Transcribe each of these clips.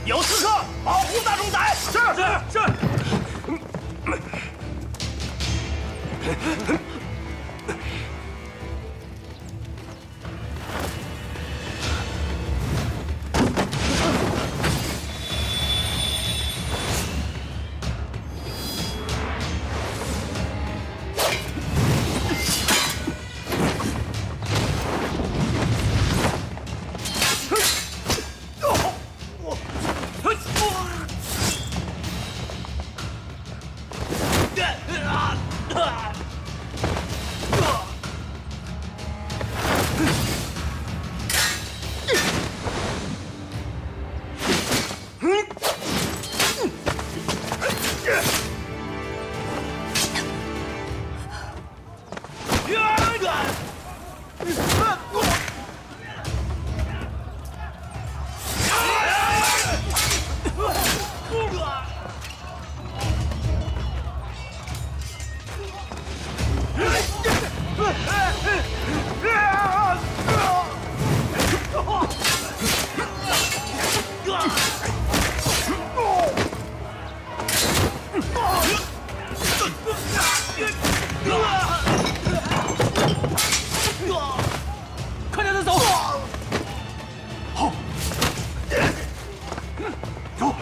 有刺客保护大冢仔。是。快点的走！好，走。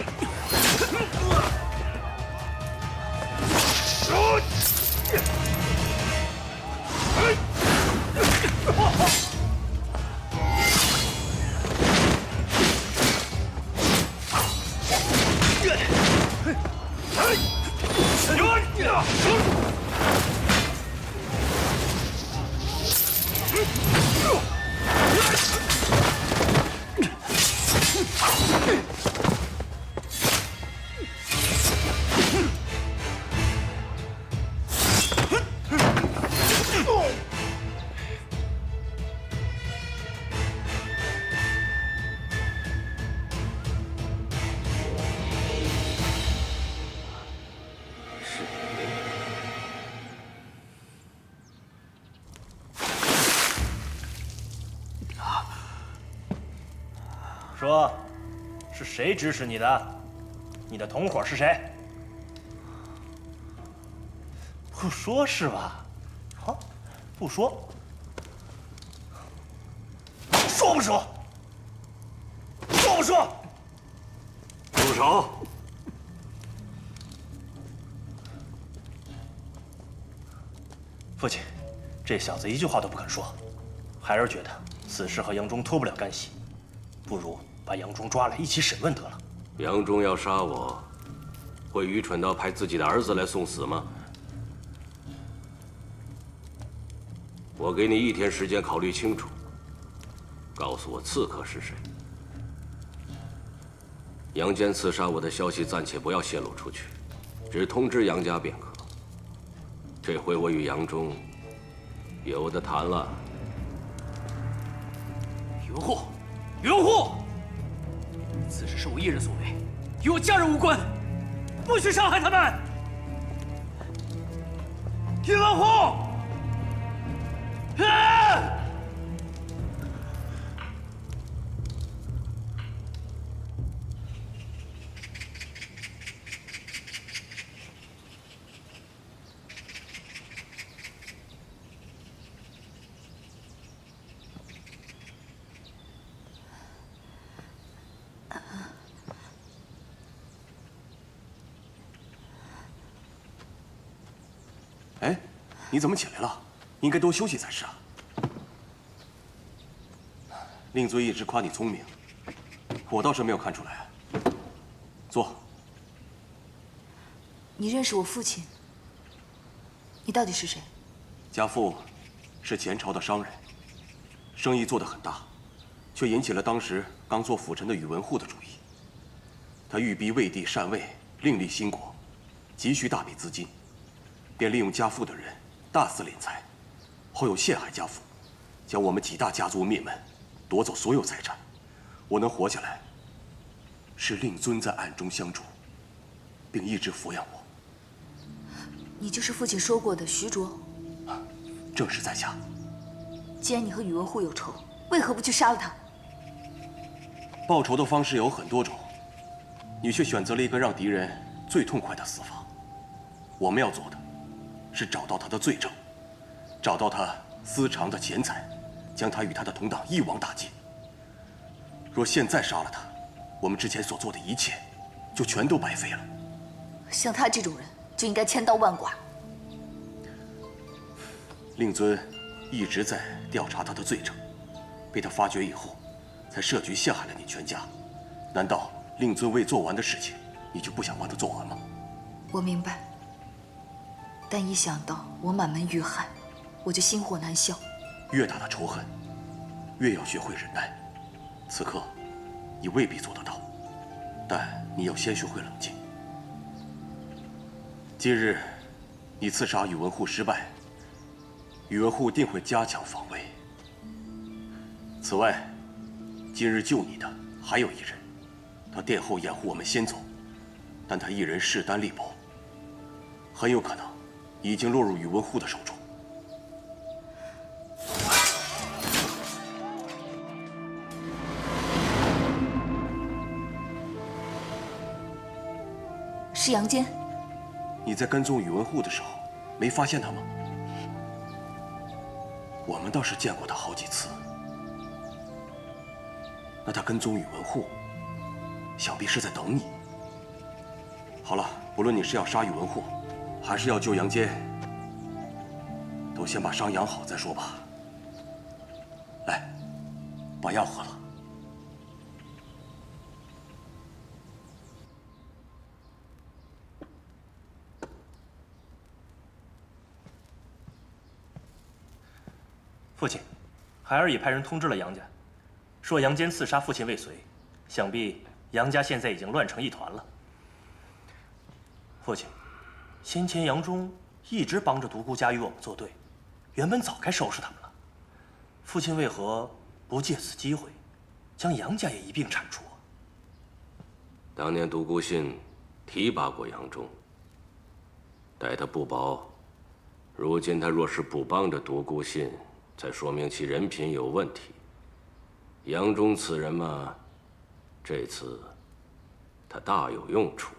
说，是谁指使你的？你的同伙是谁？不说是吧？好，不说。说不说？说不说？住手！父亲，这小子一句话都不肯说。孩儿觉得此事和杨忠脱不了干系，不如把杨忠抓来一起审问得了。杨忠要杀我，会愚蠢到派自己的儿子来送死吗？我给你1天时间考虑清楚，告诉我刺客是谁。杨坚刺杀我的消息暂且不要泄露出去，只通知杨家便可。这回我与杨忠有的谈了。袁护，袁护，此事是我一人所为，与我家人无关，不许伤害他们。袁护，啊！哎，你怎么起来了？应该多休息才是啊。令尊一直夸你聪明，我倒是没有看出来。坐。你认识我父亲？你到底是谁？家父是前朝的商人，生意做得很大，却引起了当时刚做辅臣的宇文护的注意。他欲逼魏帝禅位，另立新国，急需大笔资金。便利用家父的人大肆敛财，后又陷害家父，将我们几大家族灭门，夺走所有财产。我能活下来，是令尊在暗中相助，并一直抚养我。你就是父亲说过的徐卓？正是在下。既然你和宇文护有仇，为何不去杀了他？报仇的方式有很多种，你却选择了一个让敌人最痛快的死法。我们要做的，是找到他的罪证，找到他私藏的钱财，将他与他的同党一网打尽。若现在杀了他，我们之前所做的一切，就全都白费了。像他这种人，就应该千刀万剐。令尊一直在调查他的罪证，被他发觉以后，才设局陷害了你全家。难道令尊未做完的事情，你就不想帮他做完吗？我明白，但一想到我满门遇害，我就心火难消。越大的仇恨，越要学会忍耐。此刻，你未必做得到，但你要先学会冷静。今日，你刺杀宇文护失败，宇文护定会加强防卫。此外，今日救你的还有一人，他殿后掩护我们先走，但他一人势单力薄，很有可能已经落入宇文护的手中。是杨坚。你在跟踪宇文护的时候，没发现他吗？我们倒是见过他好几次。那他跟踪宇文护，想必是在等你。好了，不论你是要杀宇文护，还是要救杨坚，都先把伤养好再说吧。来，把药喝了。父亲，孩儿已派人通知了杨家，说杨坚刺杀父亲未遂，想必杨家现在已经乱成一团了。父亲，先前杨忠一直帮着独孤家与我们作对，原本早该收拾他们了。父亲为何不借此机会，将杨家也一并铲除？当年独孤信提拔过杨忠，待他不薄，如今他若是不帮着独孤信，才说明其人品有问题。杨忠此人嘛，这次他大有用处，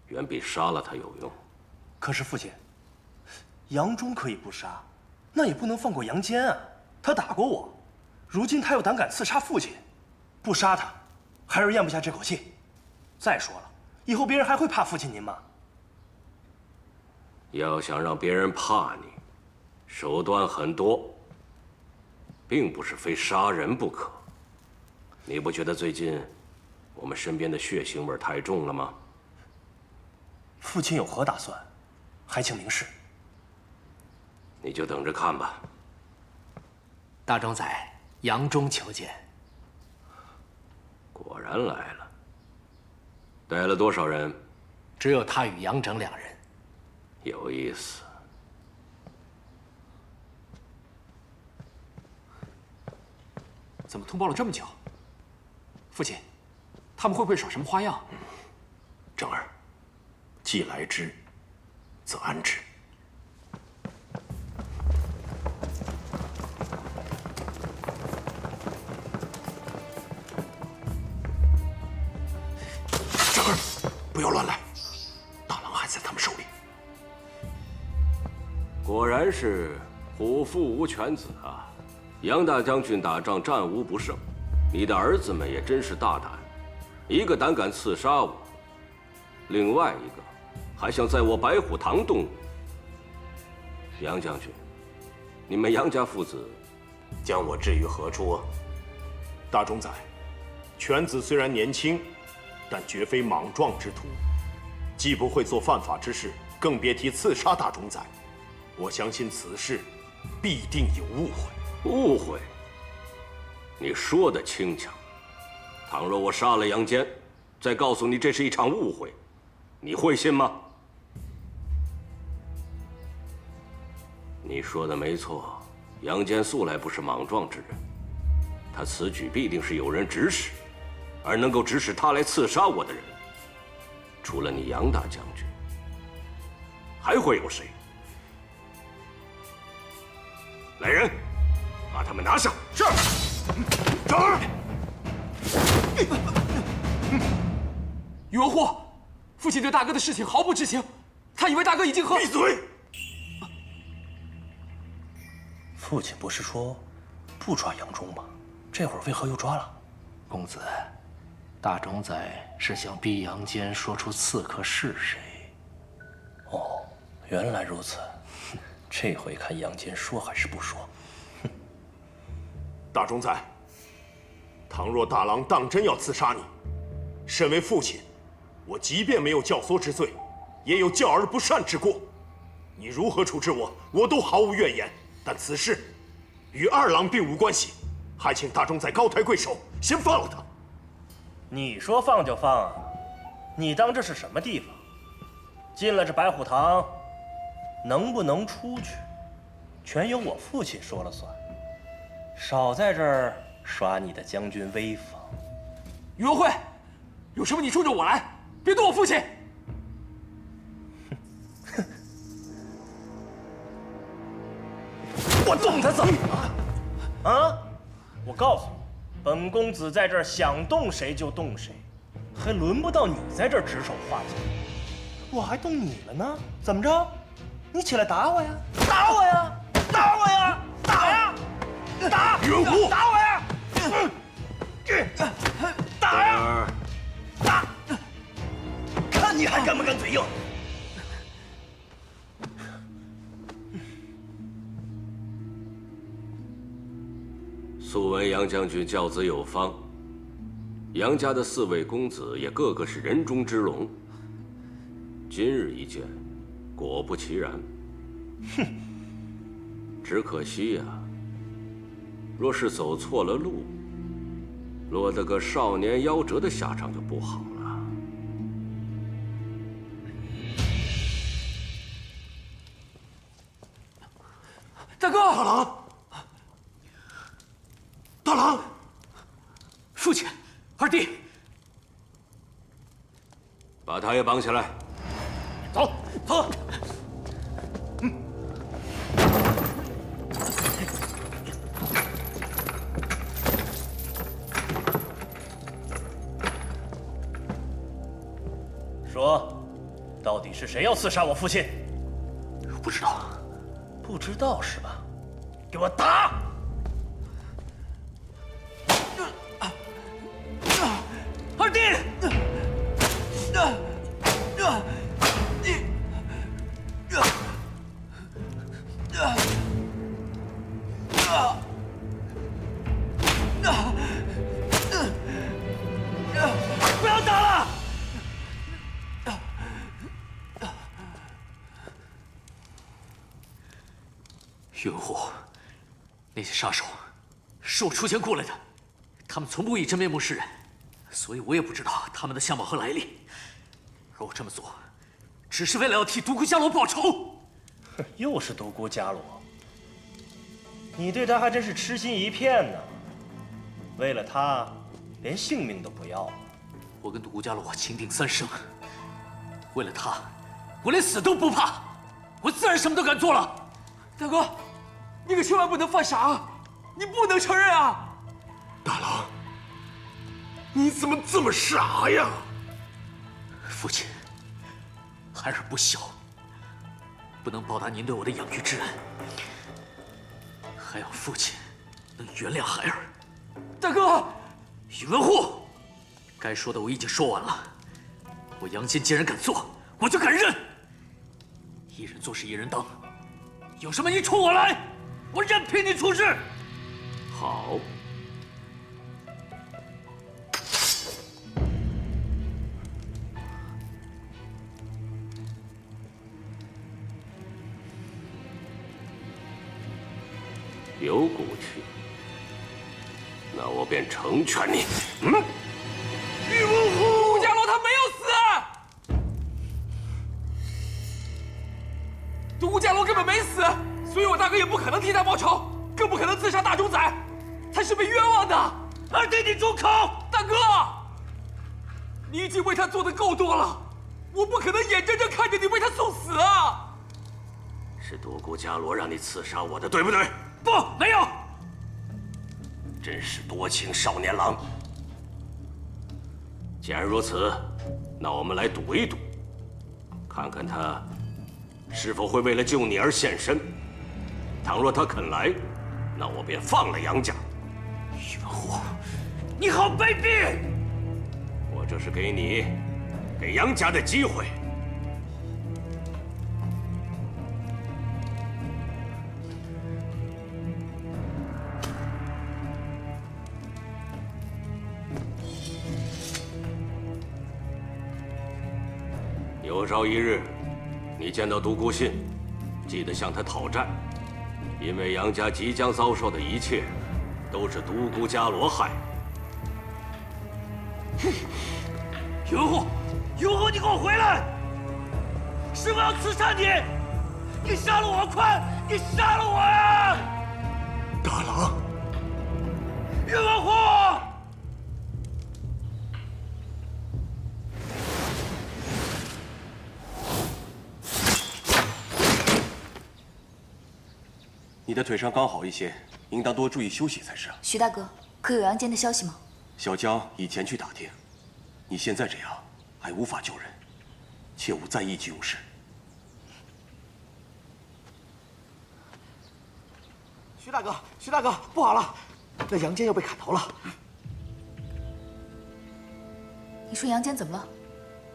远比杀了他有用。可是父亲，杨忠可以不杀，那也不能放过杨坚啊！他打过我，如今他又胆敢刺杀父亲，不杀他，孩儿咽不下这口气。再说了，以后别人还会怕父亲您吗？要想让别人怕你，手段很多，并不是非杀人不可。你不觉得最近我们身边的血腥味太重了吗？父亲有何打算？还请明示。你就等着看吧。大冢宰，杨忠求见。果然来了。带了多少人？只有他与杨整2人。有意思。怎么通报了这么久？父亲，他们会不会耍什么花样？正儿，既来之，则安之。正儿，不要乱来，大郎还在他们手里。果然是虎父无犬子啊！杨大将军打仗战无不胜，你的儿子们也真是大胆，一个胆敢刺杀我，另外一个还想在我白虎堂动武。杨将军，你们杨家父子将我置于何处啊？大冢宰，犬子虽然年轻，但绝非莽撞之徒，既不会做犯法之事，更别提刺杀大冢宰。我相信此事必定有误会。误会？你说的轻巧。倘若我杀了杨坚，再告诉你这是一场误会，你会信吗？你说的没错，杨坚素来不是莽撞之人，他此举必定是有人指使，而能够指使他来刺杀我的人，除了你杨大将军，还会有谁？来人，把他们拿下！是。正儿。宇文护，父亲对大哥的事情毫不知情，他以为大哥已经和……闭嘴！父亲不是说不抓杨忠吗？这会儿为何又抓了？公子，大冢宰是想逼杨坚说出刺客是谁。哦，原来如此。这回看杨坚说还是不说。大冢宰，倘若大郎当真要刺杀你，身为父亲，我即便没有教唆之罪，也有教而不善之过。你如何处置我，我都毫无怨言。但此事与二郎并无关系，还请大冢宰高抬贵手，先放了他。你说放就放啊？你当这是什么地方？进了这白虎堂，能不能出去，全由我父亲说了算。少在这儿耍你的将军威风。宇文慧，有什么你冲着我来，别动我父亲。我动他怎么了？啊！我告诉你，本公子在这儿想动谁就动谁，还轮不到你在这儿指手画脚。我还动你了呢？怎么着？你起来打我呀！打我呀！打我呀！打呀！打！宇文护，打我呀！打呀！打！看你还敢不敢嘴硬！素闻杨将军教子有方，杨家的4位公子也个个是人中之龙。今日一见，果不其然。哼！只可惜呀，若是走错了路，落得个少年夭折的下场就不好了。大哥，大郎。大郎，父亲，二弟，把他也绑起来。走，走。说，到底是谁要刺杀我父亲？不知道。不知道是吧？给我打！二弟，不要打了！宇文护，那些杀手是我出钱雇来的，他们从不以真面目示人。所以我也不知道他们的相貌和来历，而我这么做，只是为了要替独孤伽罗报仇。又是独孤伽罗，你对他还真是痴心一片呢。为了他，连性命都不要了。我跟独孤伽罗情定3生，为了他，我连死都不怕，我自然什么都敢做了。大哥，你可千万不能犯傻啊！你不能承认啊！大郎。你怎么这么傻呀？父亲，孩儿不孝，不能报答您对我的养育之恩，还望父亲能原谅孩儿。大哥，宇文护，该说的我已经说完了。我杨坚既然敢做，我就敢认。一人做事一人当，有什么你冲我来，我任凭你处置。好。有骨气，那我便成全你。宇文护，独孤伽罗他没有死，独孤伽罗根本没死，所以我大哥也不可能替他报仇，更不可能刺杀大冢宰，他是被冤枉的。二弟，你住口！大哥，你已经为他做的够多了，我不可能眼睁睁看着你为他送死啊！是独孤伽罗让你刺杀我的，对不对？不，没有。真是多情少年郎。既然如此，那我们来赌一赌，看看他是否会为了救你而献身。倘若他肯来，那我便放了杨家。宇文护，你好卑鄙！我这是给你，给杨家的机会。有朝一日，你见到独孤信，记得向他讨债，因为杨家即将遭受的一切，都是独孤伽罗害的。宇文护，宇文护，你给我回来！师傅要刺杀你！你杀了我，快！你杀了我呀！大郎，宇文护！你的腿伤刚好一些，应当多注意休息才是啊。徐大哥，可有杨坚的消息吗？小江已前去打听，你现在这样还无法救人，切勿再意气用事。徐大哥，徐大哥，不好了，那杨坚要被砍头了。你说杨坚怎么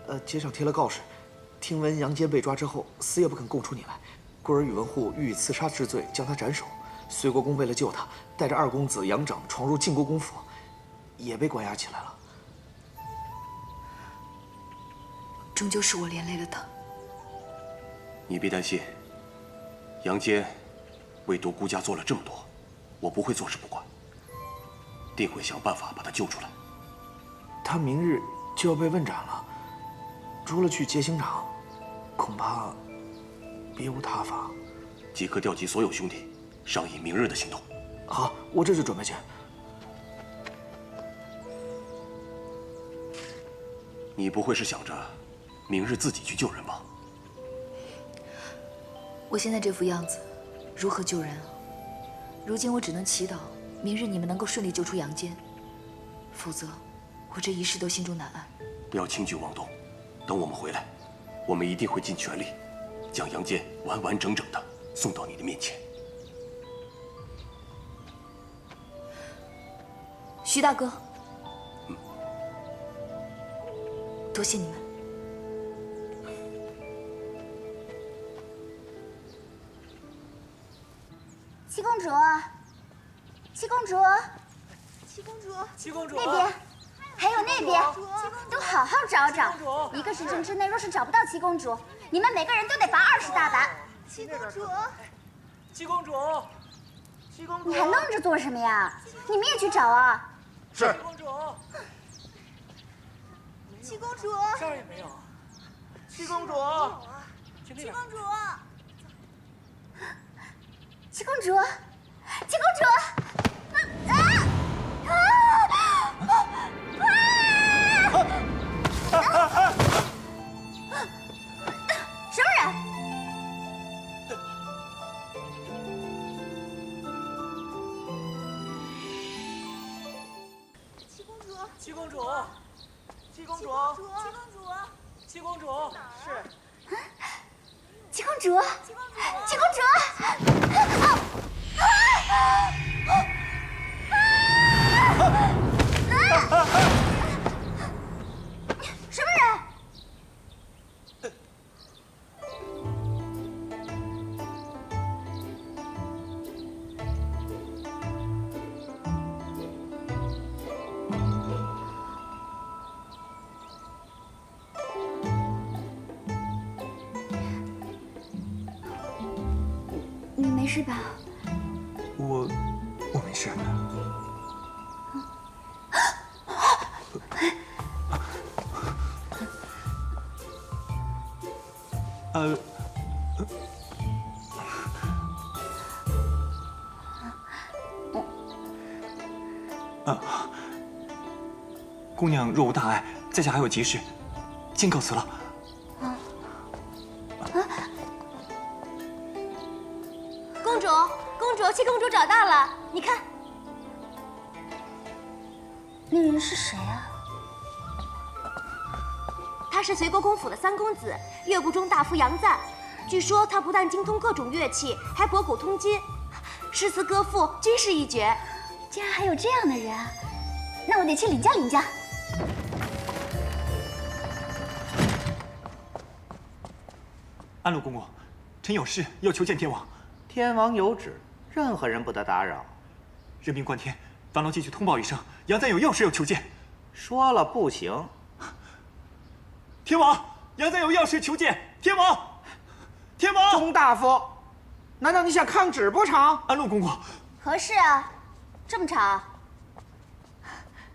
了？街上贴了告示，听闻杨坚被抓之后，死也不肯供出你来。孤儿宇文护欲以刺杀之罪将他斩首。隋国公为了救他，带着二公子杨长闯入晋国公府，也被关押起来了。终究是我连累了他。你别担心，杨坚为独孤家做了这么多，我不会坐视不管，定会想办法把他救出来。他明日就要被问斩了，除了去劫刑场，恐怕别无他法。即刻调集所有兄弟，商议明日的行动。好，我这就准备去。你不会是想着明日自己去救人吧？我现在这副样子，如何救人啊？如今我只能祈祷，明日你们能够顺利救出杨坚，否则我这一世都心中难安。不要轻举妄动，等我们回来，我们一定会尽全力，将杨坚完完整整的送到你的面前。徐大哥，多谢你们。七公主，七公主，七公主，七公主，那边，还有那边，都好好找找。一个时辰之内，若是找不到七公主，你们每个人都得罚20大板。七公主，七公主，七公主，你还愣着做什么呀？你们也去找啊！是。七公主，七公主，这儿也没有。七公主，七公主，七公主，七公主，什么人？七公主，七公主，七公主，七公主，是。七公主，七公主。什么人？你没事吧？我没事。姑娘若无大碍，在下还有急事，先告辞了。公主，公主，七公主找到了，你看，那人是谁啊？他是随国公府的三公子，乐部中大夫杨赞。据说他不但精通各种乐器，还博古通今，诗词歌赋均是一绝。竟然还有这样的人，那我得去领教领教。安陆公公，臣有事要求见天王。天王有旨，任何人不得打扰。人命关天，烦劳继续通报一声，杨赞有要事要求见。说了不行。天王，杨赞有要事求见。天王，天王。钟大夫，难道你想抗旨不成？安陆公公，何事啊？这么吵？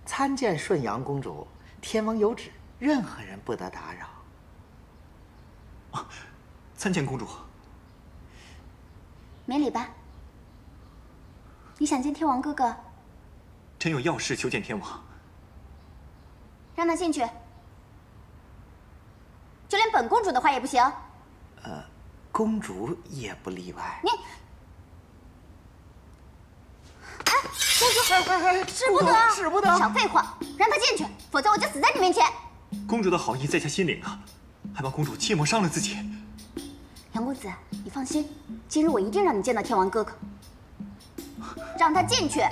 参见顺阳公主，天王有旨，任何人不得打扰。参见公主。免礼吧。你想见天王哥哥？臣有要事求见天王。让他进去。就连本公主的话也不行。公主也不例外。你，哎，公主，使不得，使不得！少废话，让他进去，否则我就死在你面前。公主的好意在下心领了，还望公主切莫伤了自己。杨公子，你放心，今日我一定让你见到天王哥哥。让他进去。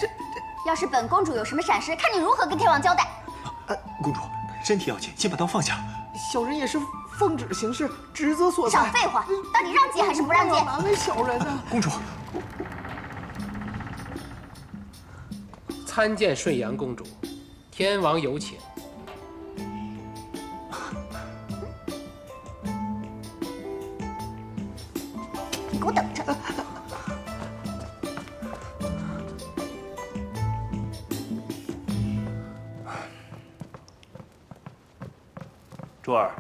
要是本公主有什么闪失，看你如何跟天王交代。公主，身体要紧，先把刀放下。小人也是奉旨行事，职责所在。少废话，到底让进还是不让进？难为小人啊！公主，参见顺阳公主，天王有请。你给我等着！珠儿，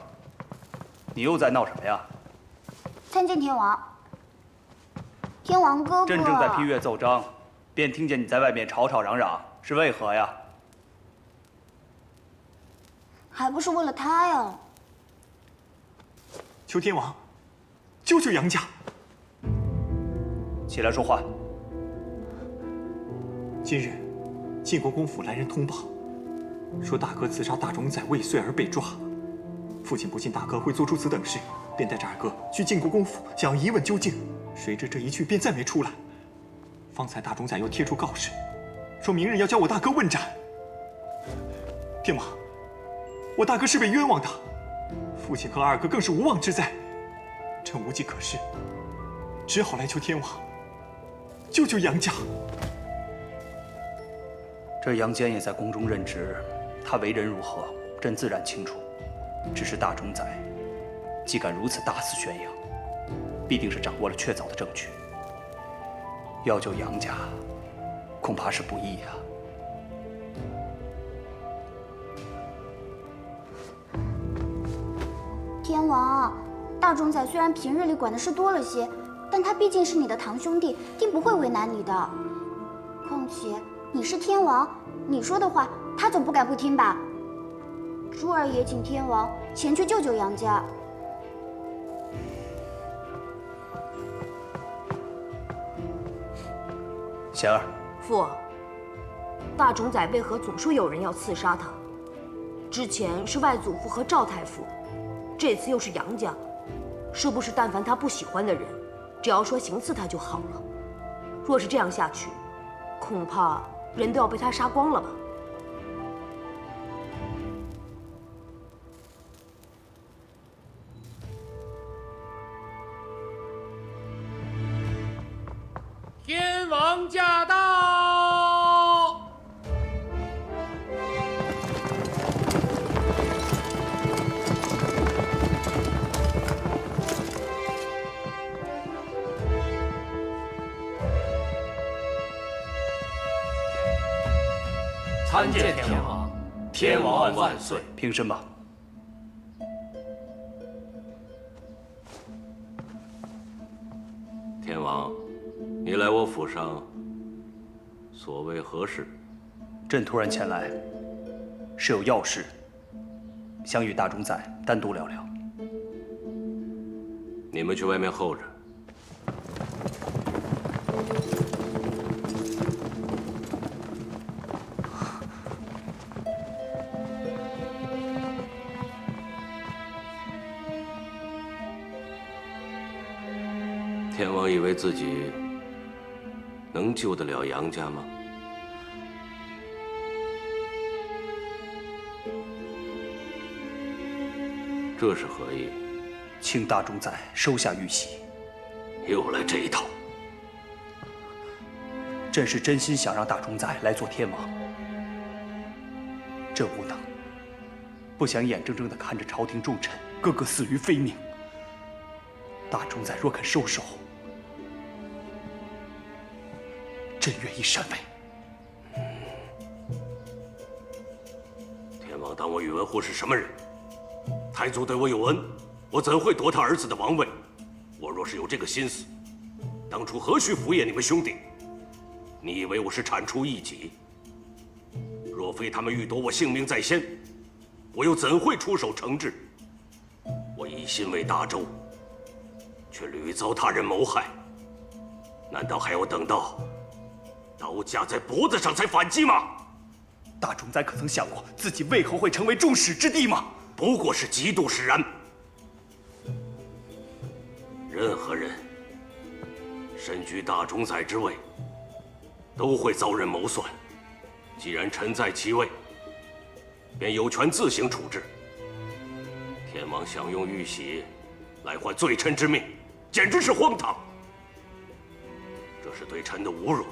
你又在闹什么呀？参见天王。天王哥哥，朕正在批阅奏章，便听见你在外面吵吵嚷嚷，是为何呀？还不是为了他呀！求天王救救杨家。起来说话。今日晋国公府来人通报，说大哥刺杀大冢宰未遂而被抓。父亲不信大哥会做出此等事，便带着二哥去晋国公府，想要一问究竟。谁知这一去便再没出来。方才大冢宰又贴出告示，说明日要叫我大哥问斩。天王，我大哥是被冤枉的，父亲和二哥更是无妄之灾，臣无计可施，只好来求天王救救杨家。这杨坚也在宫中任职，他为人如何，朕自然清楚。只是大冢宰既敢如此大肆宣扬，必定是掌握了确凿的证据。要救杨家，恐怕是不易呀。天王，大冢宰虽然平日里管的事多了些，但他毕竟是你的堂兄弟，定不会为难你的。况且你是天王，你说的话他总不敢不听吧？珠儿也请天王前去救救杨家。贤儿，父，大冢宰为何总说有人要刺杀他？之前是外祖父和赵太傅，这次又是杨家，是不是但凡他不喜欢的人，只要说行刺他就好了？若是这样下去，恐怕人都要被他杀光了吧？天王驾到！参见天王，天王万岁！平身吧。天王，你来我府上，所谓何事？朕突然前来，是有要事，想与大冢宰单独聊聊。你们去外面候着。天王以为自己能救得了杨家吗？这是何意？请大冢宰收下玉玺。又来这一套。朕是真心想让大冢宰来做天王，朕无能，不想眼睁睁地看着朝廷重臣个个死于非命。大冢宰若肯收手，朕愿意禅位。天王当我宇文护是什么人？太祖对我有恩，我怎会夺他儿子的王位？我若是有这个心思，当初何须服谒你们兄弟？你以为我是铲除异己？若非他们欲夺我性命在先，我又怎会出手惩治？我一心为大周，却屡遭他人谋害，难道还要等到刀架在脖子上才反击吗？大冢宰可曾想过自己为何会成为众矢之的吗？不过是嫉妒使然。任何人身居大冢宰之位，都会遭人谋算。既然臣在其位，便有权自行处置。天王想用玉玺来换罪臣之命，简直是荒唐。这是对臣的侮辱，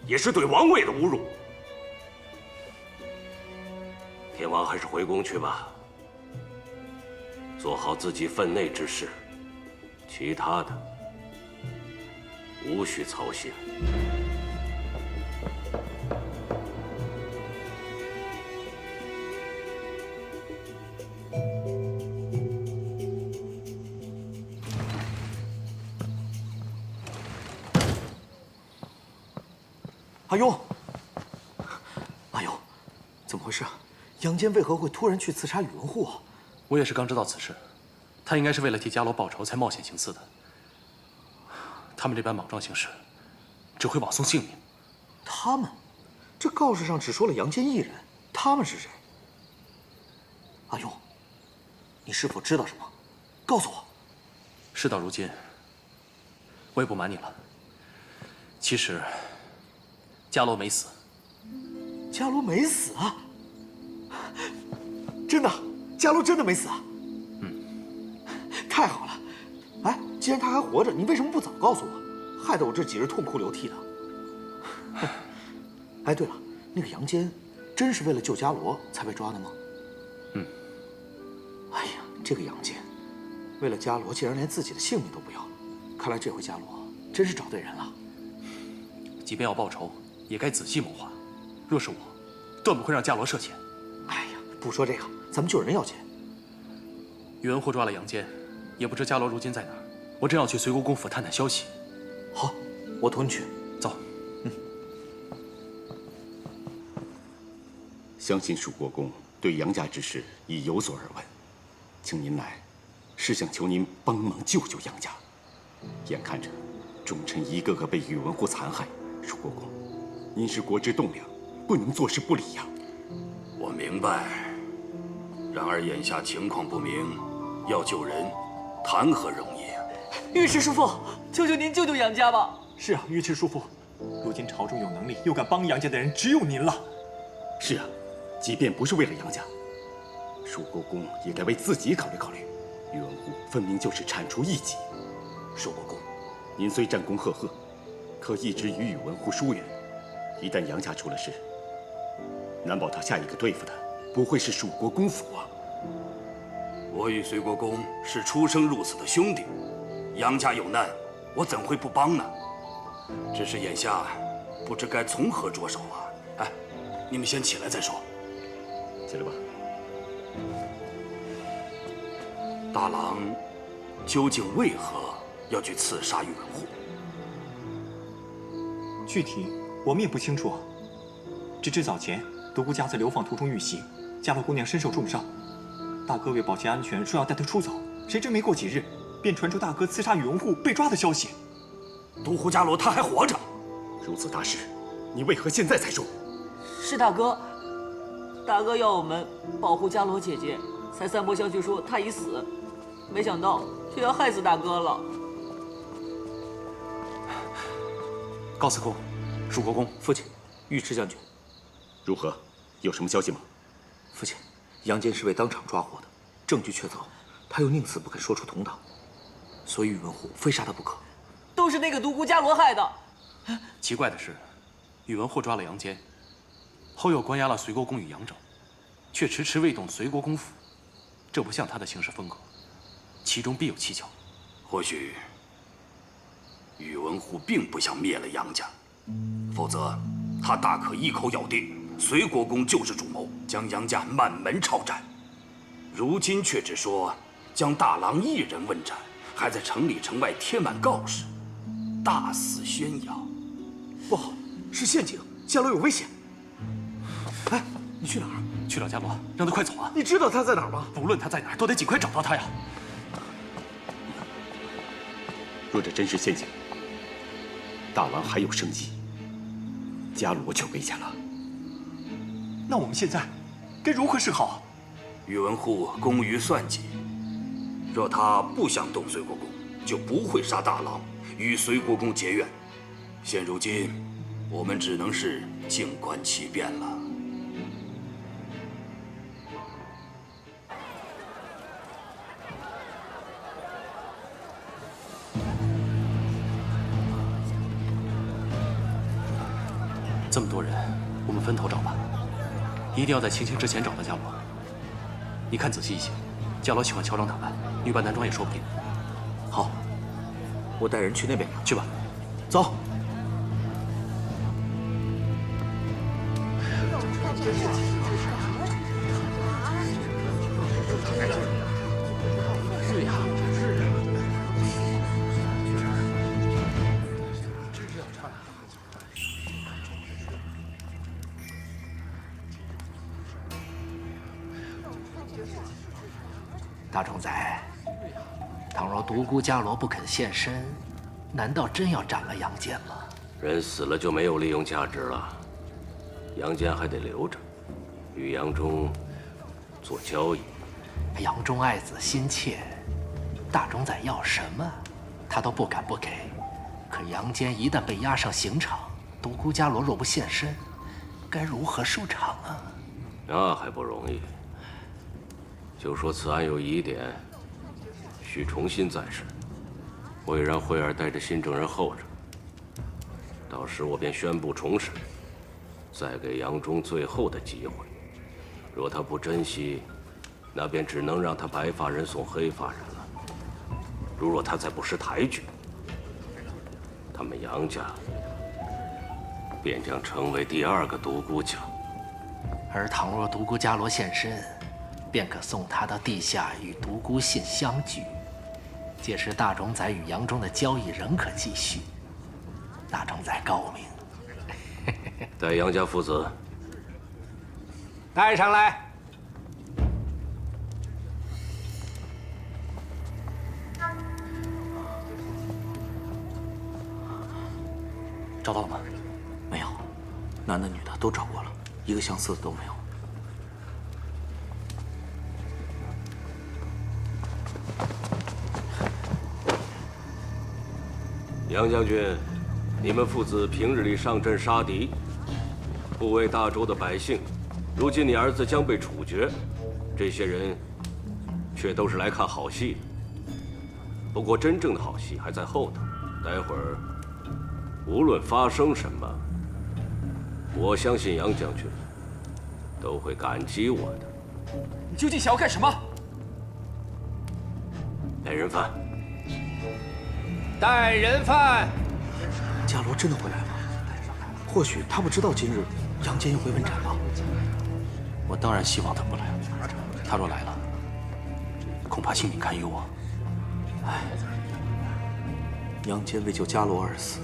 也是对王位的侮辱。天王还是回宫去吧，做好自己分内之事，其他的无需操心。阿勇，阿勇，怎么回事啊？杨坚为何会突然去刺杀宇文护啊？我也是刚知道此事，他应该是为了替伽罗报仇才冒险行刺的。他们这般莽撞行事，只会枉送性命。他们？这告示上只说了杨坚一人，他们是谁？阿勇，你是否知道什么？告诉我。事到如今，我也不瞒你了。其实，伽罗没死。伽罗没死啊？真的？伽罗真的没死啊？太好了！哎，既然他还活着，你为什么不早告诉我？害得我这几日痛哭流涕的。哎，对了，那个杨坚，真是为了救伽罗才被抓的吗？哎呀，这个杨坚，为了伽罗竟然连自己的性命都不要，看来这回伽罗真是找对人了。即便要报仇，也该仔细谋划。若是我，断不会让伽罗涉险。哎呀，不说这个，咱们救人要紧。宇文护抓了杨坚，也不知伽罗如今在哪儿。我正要去随国公府探探消息。好，我同你去。走。相信蜀国公对杨家之事已有所耳闻，请您来，是想求您帮忙救救杨家。眼看着众臣一个个被宇文护残害，蜀国公，您是国之栋梁，不能坐视不理呀。我明白，然而眼下情况不明，要救人，谈何容易啊！尉迟叔父，求求您救救杨家吧！是啊，尉迟叔父，如今朝中有能力又敢帮杨家的人只有您了。是啊，即便不是为了杨家，蜀国公也该为自己考虑考虑。宇文护分明就是铲除异己。蜀国公，您虽战功赫赫，可一直与宇文护疏远。一旦杨家出了事，难保他下一个对付的不会是蜀国公府啊。我与随国公是出生入死的兄弟，杨家有难，我怎会不帮呢？只是眼下不知该从何着手啊！哎，你们先起来再说。起来吧。大郎究竟为何要去刺杀宇文护？具体我们也不清楚，只知早前独孤家在流放途中遇袭，伽罗姑娘身受重伤，大哥为保其安全，说要带她出走。谁知没过几日，便传出大哥刺杀宇文护被抓的消息。独孤伽罗他还活着？如此大事，你为何现在才说？是大哥，大哥要我们保护伽罗姐姐，才散播消息说她已死，没想到却要害死大哥了。高司空，蜀国公，父亲，尉迟将军，如何？有什么消息吗？父亲，杨坚是被当场抓获的，证据确凿，他又宁死不肯说出同党，所以宇文护非杀他不可。都是那个独孤伽罗害的。奇怪的是，宇文护抓了杨坚，后又关押了隋国公与杨整，却迟迟未动隋国公府，这不像他的行事风格，其中必有蹊跷。或许宇文护并不想灭了杨家，否则他大可一口咬定隋国公就是主谋，将杨家满门抄斩。如今却只说将大郎一人问斩，还在城里城外贴满告示，大肆宣扬。不好，是陷阱，伽罗有危险。哎，你去哪儿？去找伽罗，让他快走啊！你知道他在哪儿吗？不论他在哪儿，都得尽快找到他呀。若这真是陷阱，大郎还有生机，伽罗就危险了。那我们现在该如何是好？宇文护工于算计，若他不想动隋国公，就不会杀大郎，与隋国公结怨。现如今，我们只能是静观其变了。这么多人，我们分头找吧，一定要在晴晴之前找到伽罗。你看仔细一些，伽罗喜欢乔装打扮，女扮男装也说不定。好，我带人去那边去吧。走。是呀，大冢仔，倘若独孤伽罗不肯现身，难道真要斩了杨坚吗？人死了就没有利用价值了，杨坚还得留着，与杨忠做交易。杨忠爱子心切，大冢仔要什么，他都不敢不给。可杨坚一旦被押上刑场，独孤伽罗若不现身，该如何收场啊？那还不容易。就说此案有疑点，需重新再审，我会让惠儿带着新证人候着。到时我便宣布重审，再给杨忠最后的机会。若他不珍惜，那便只能让他白发人送黑发人了。如若他再不识抬举，他们杨家便将成为第二个独孤家。而倘若独孤伽罗现身，便可送他到地下与独孤信相聚。届时大冢仔与杨忠的交易仍可继续。大冢仔高明。带杨家父子带上来。找到了吗？没有，男的女的都找过了，一个相似的都没有。杨将军，你们父子平日里上阵杀敌，护卫大周的百姓，如今你儿子将被处决，这些人却都是来看好戏的。不过真正的好戏还在后头，待会儿无论发生什么，我相信杨将军都会感激我的。你究竟想要干什么？带人犯。带人犯。伽罗真的会来吗？或许他不知道今日杨坚又被问斩了。我当然希望他不来。他若来了，恐怕性命堪忧啊。唉，杨坚为救伽罗而死，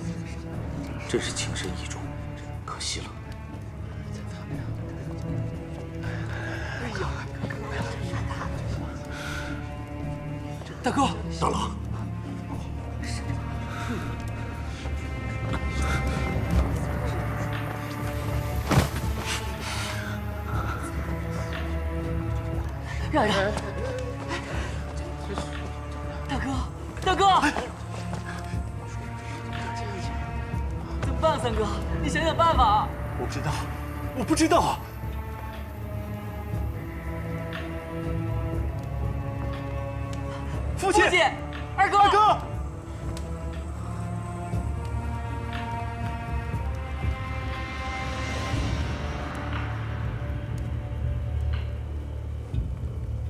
真是情深意重，可惜了。大哥，大郎。让让，大哥，大哥，办？三哥，你想想办法。我不知道，我不知道。父亲，二哥，二哥。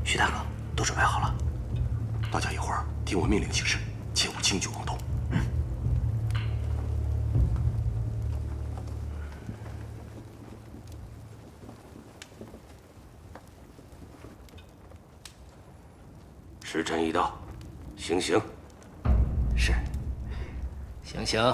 徐大哥，都准备好了，大家一会儿听我命令行事，切勿轻举妄动。时辰已到，行刑。是，行刑。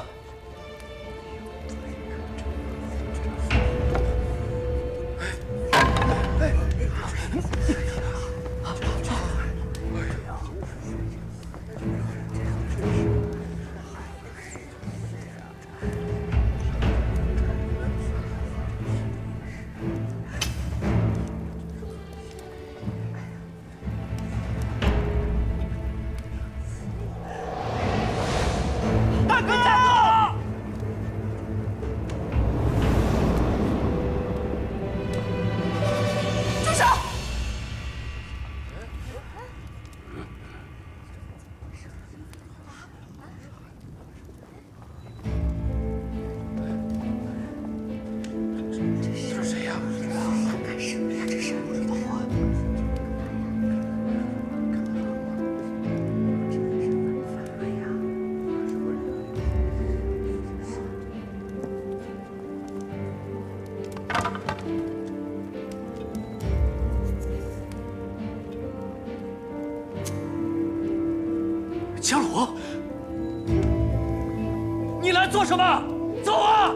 伽罗，你来做什么？走啊！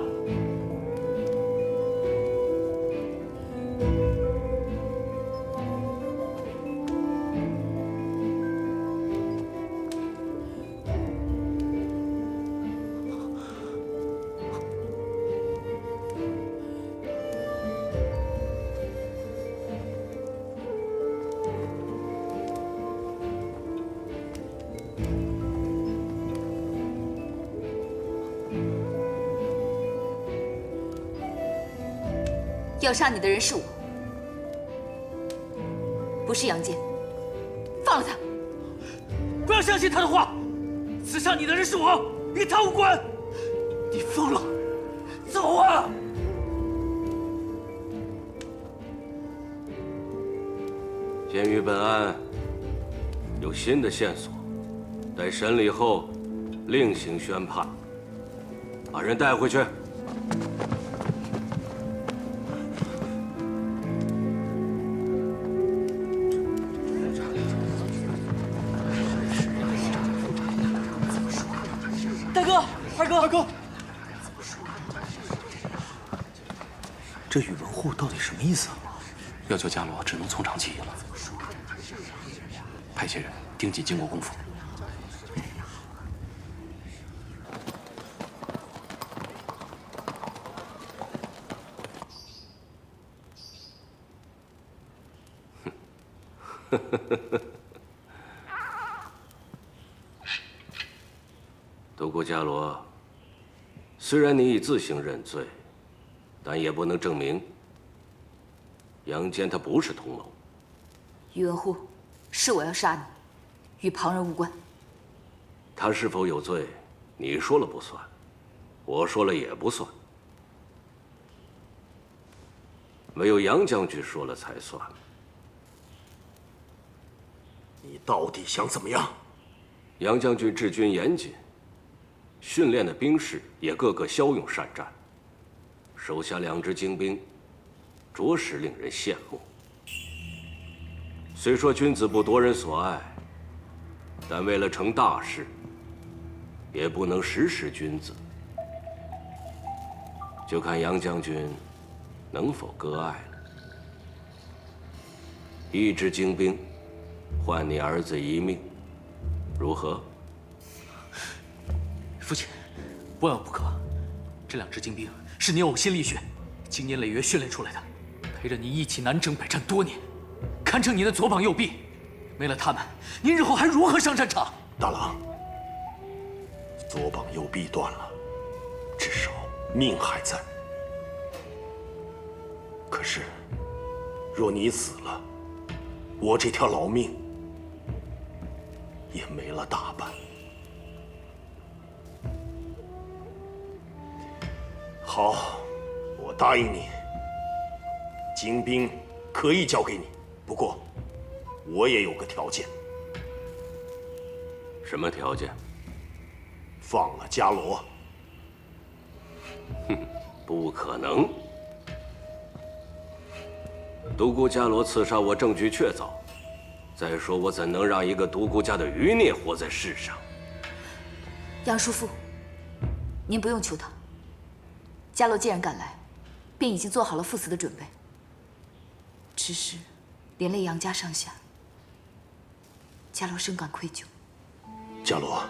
要杀你的人是我，不是杨坚。放了他！不要相信他的话，刺杀你的人是我，与他无关。你疯了！走啊！鉴于本案有新的线索，待审理后另行宣判。把人带回去。 二哥，这宇文护到底什么意思啊？要救伽罗，只能从长计议了。派些人盯紧金国公府。独孤伽罗，虽然你已自行认罪，但也不能证明杨坚他不是同谋。宇文护，是我要杀你，与旁人无关。他是否有罪，你说了不算，我说了也不算，唯有杨将军说了才算。你到底想怎么样？杨将军治军严谨。 训练的兵士也个个骁勇善战，手下2支精兵，着实令人羡慕。虽说君子不夺人所爱，但为了成大事，也不能时时君子。就看杨将军能否割爱了。1支精兵，换你儿子一命，如何？ 父亲，万万不可！这2支精兵是您呕心沥血、经年累月训练出来的，陪着您一起南征北战多年，堪称您的左膀右臂。没了他们，您日后还如何上战场？大郎，左膀右臂断了，至少命还在。可是，若你死了，我这条老命也没了大半。好，我答应你，精兵可以交给你，不过我也有个条件。什么条件？放了伽罗。哼，不可能。独孤伽罗刺杀我，证据确凿。再说，我怎能让一个独孤家的余孽活在世上？杨叔父，您不用求他。伽罗既然赶来，便已经做好了赴死的准备。只是，连累杨家上下，伽罗深感愧疚。伽罗，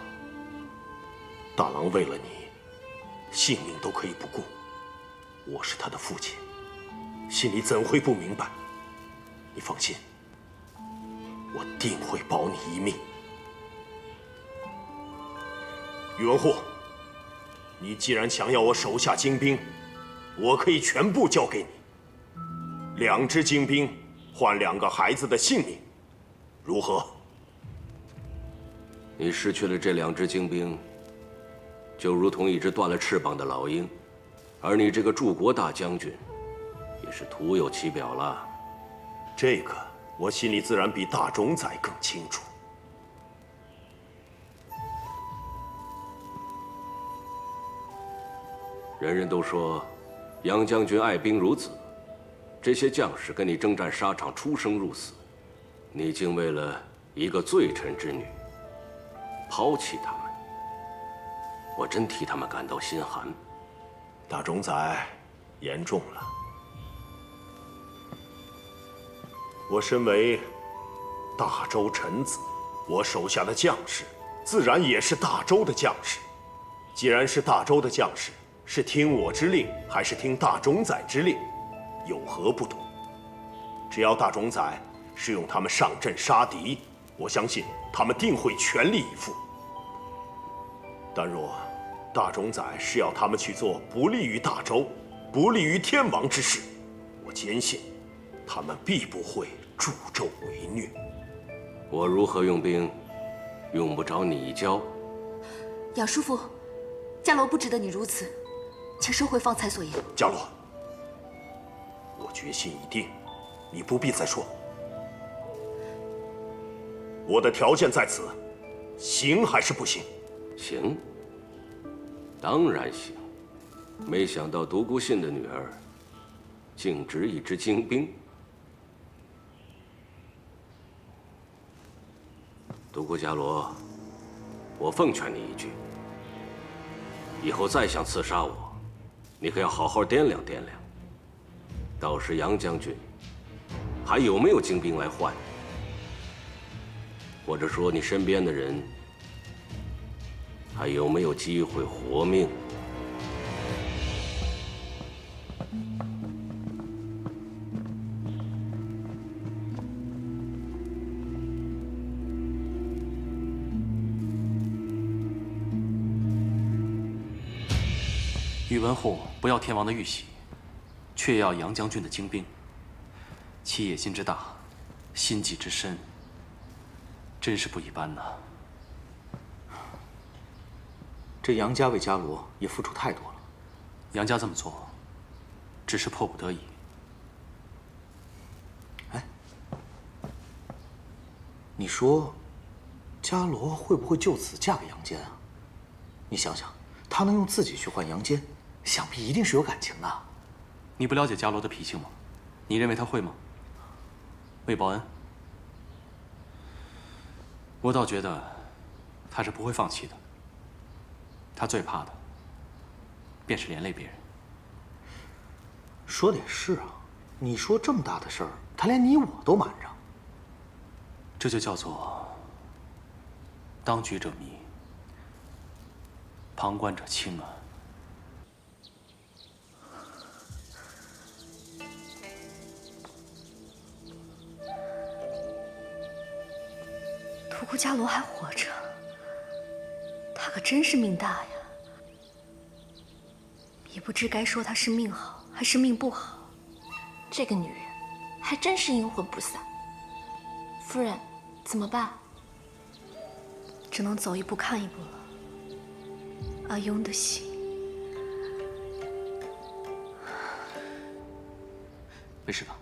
大郎为了你，性命都可以不顾。我是他的父亲，心里怎会不明白？你放心，我定会保你一命。宇文护，你既然想要我手下精兵，我可以全部交给你。2支精兵换2个孩子的性命，如何？你失去了这2支精兵，就如同一只断了翅膀的老鹰，而你这个柱国大将军，也是徒有其表了。这个我心里自然比大冢宰更清楚。人人都说杨将军爱兵如子，这些将士跟你征战沙场，出生入死，你竟为了一个罪臣之女抛弃他们，我真替他们感到心寒。大冢宰言重了。我身为大周臣子，我手下的将士自然也是大周的将士。既然是大周的将士，是听我之令还是听大冢宰之令，有何不同？只要大冢宰是用他们上阵杀敌，我相信他们定会全力以赴。但若大冢宰是要他们去做不利于大周、不利于天王之事，我坚信他们必不会助纣为虐。我如何用兵，用不着你教。杨叔父，伽罗不值得你如此，请收回方才所言。伽罗，我决心已定，你不必再说。我的条件在此，行还是不行？行，当然行。没想到独孤信的女儿，竟值一支精兵。独孤伽罗，我奉劝你一句：以后再想刺杀我，你可要好好掂量掂量。到时杨将军还有没有精兵来换你？或者说你身边的人还有没有机会活命？宇文护不要天王的玉玺，却要杨将军的精兵，其野心之大，心计之深，真是不一般呐。这杨家为伽罗也付出太多了。杨家这么做，只是迫不得已。哎，你说，伽罗会不会就此嫁给杨坚啊？你想想，他能用自己去换杨坚，想必一定是有感情的。你不了解伽罗的脾性吗？你认为他会吗？为报恩，我倒觉得他是不会放弃的。他最怕的便是连累别人。说的也是啊，你说这么大的事儿，他连你我都瞒着。这就叫做当局者迷，旁观者清啊。独孤伽罗还活着，他可真是命大呀！也不知该说她是命好还是命不好。这个女人还真是阴魂不散。夫人，怎么办？只能走一步看一步了。阿庸的心，没事吧？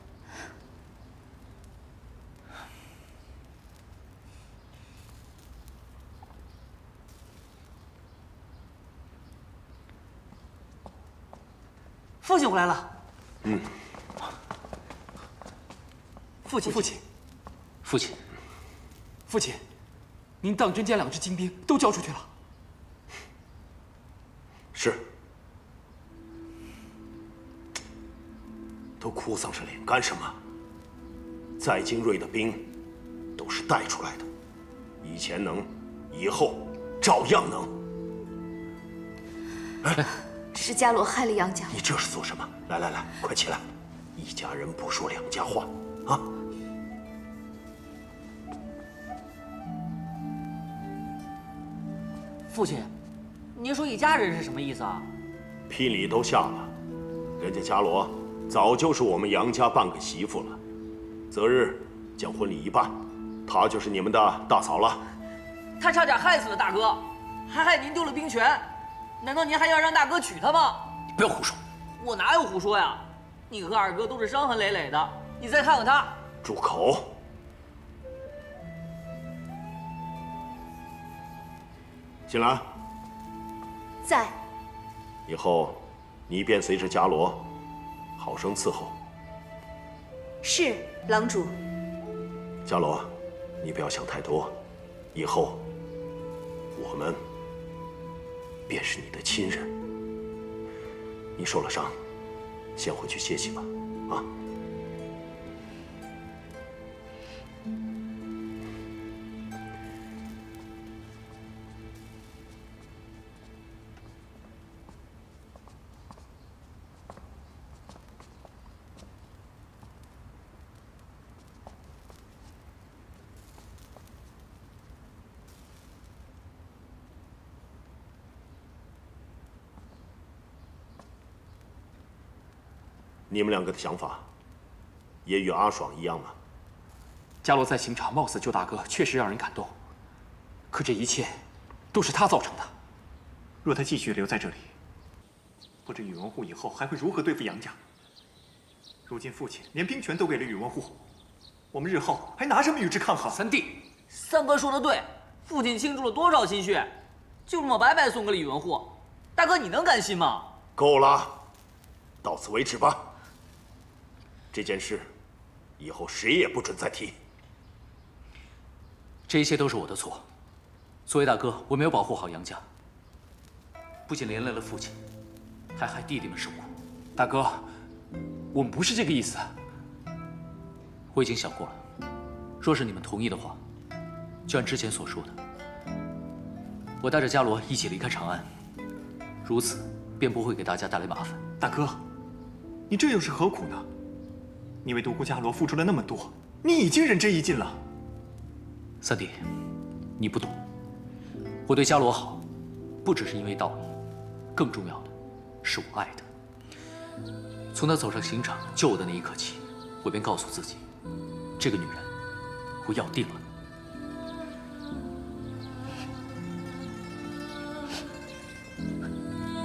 父亲回来了。嗯。父亲，父亲，您当真将2支精兵都交出去了？是。都哭丧着脸干什么？再精锐的兵，都是带出来的。以前能，以后照样能。是伽罗害了杨家。你这是做什么？来，快起来！一家人不说两家话，啊！父亲，您说一家人是什么意思啊？聘礼都下了，人家伽罗早就是我们杨家半个媳妇了，择日将婚礼一办，她就是你们的大嫂了。她差点害死了大哥，还害您丢了兵权，难道您还要让大哥娶她吗？你不要胡说！我哪有胡说呀？你和二哥都是伤痕累累的，你再看看他。住口！锦兰，在。以后你便随着伽罗，好生伺候。是，郎主。伽罗，你不要想太多，以后我们便是你的亲人。你受了伤，先回去歇息吧，啊。你们2个的想法，也与阿爽一样吗？伽罗在刑场冒死救大哥，确实让人感动。可这一切，都是他造成的。若他继续留在这里，不知宇文护以后还会如何对付杨家。如今父亲连兵权都给了宇文护，我们日后还拿什么与之抗衡？三弟，三哥说的对，父亲倾注了多少心血，就这么白白送给了宇文护，大哥你能甘心吗？够了，到此为止吧。这件事，以后谁也不准再提。这一切都是我的错。作为大哥，我没有保护好杨家，不仅连累了父亲，还害弟弟们受苦。大哥，我们不是这个意思。我已经想过了，若是你们同意的话，就按之前所说的，我带着伽罗一起离开长安，如此便不会给大家带来麻烦。大哥，你这又是何苦呢？你为独孤伽罗付出了那么多，你已经仁至义尽了。三弟，你不懂，我对伽罗好，不只是因为道义，更重要的是我爱她。从她走上刑场救我的那一刻起，我便告诉自己，这个女人我要定了。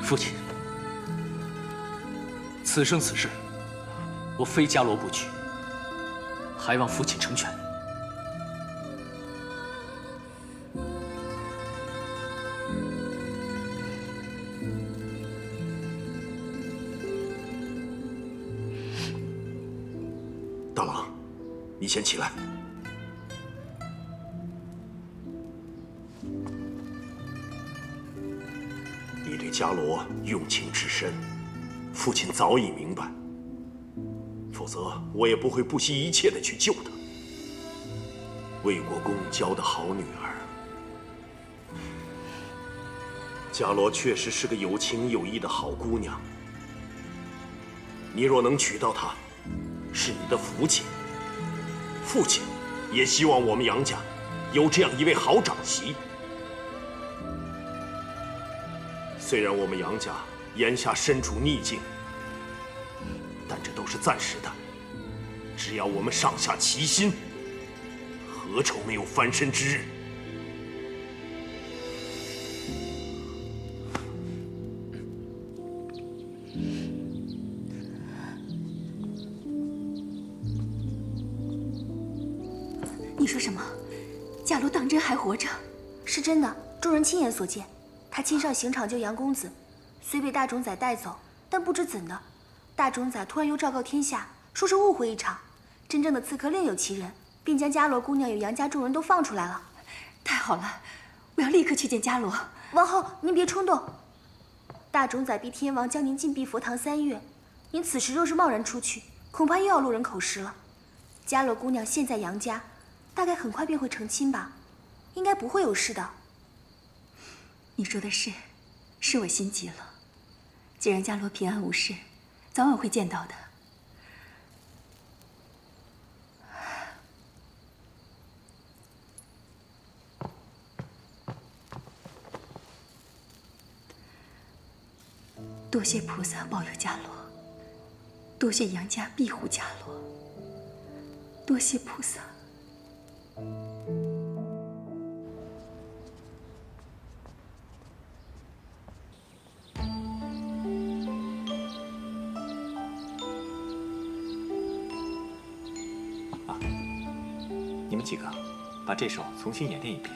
父亲，此生此世，我非伽罗不娶，还望父亲成全。大郎，你先起来。你对伽罗用情至深，父亲早已明白。否则，我也不会不惜一切的去救她。魏国公教的好女儿，伽罗确实是个有情有义的好姑娘。你若能娶到她，是你的福气。父亲也希望我们杨家有这样一位好长媳。虽然我们杨家眼下身处逆境，但这都是暂时的。只要我们上下齐心，何愁没有翻身之日？你说什么？伽罗当真还活着？是真的，众人亲眼所见。他亲上刑场救杨公子，虽被大冢仔带走，但不知怎的，大冢仔突然又昭告天下，说是误会一场，真正的刺客另有其人，并将伽罗姑娘与杨家众人都放出来了。太好了，我要立刻去见伽罗。王后，您别冲动。大冢仔逼天王将您禁闭佛堂3月，您此时若是贸然出去，恐怕又要落人口实了。伽罗姑娘现在杨家，大概很快便会成亲吧，应该不会有事的。你说的是，是我心急了。既然伽罗平安无事，早晚会见到的。多谢菩萨保佑伽罗，多谢杨家庇护伽罗，多谢菩萨。你们几个把这首重新演练一遍。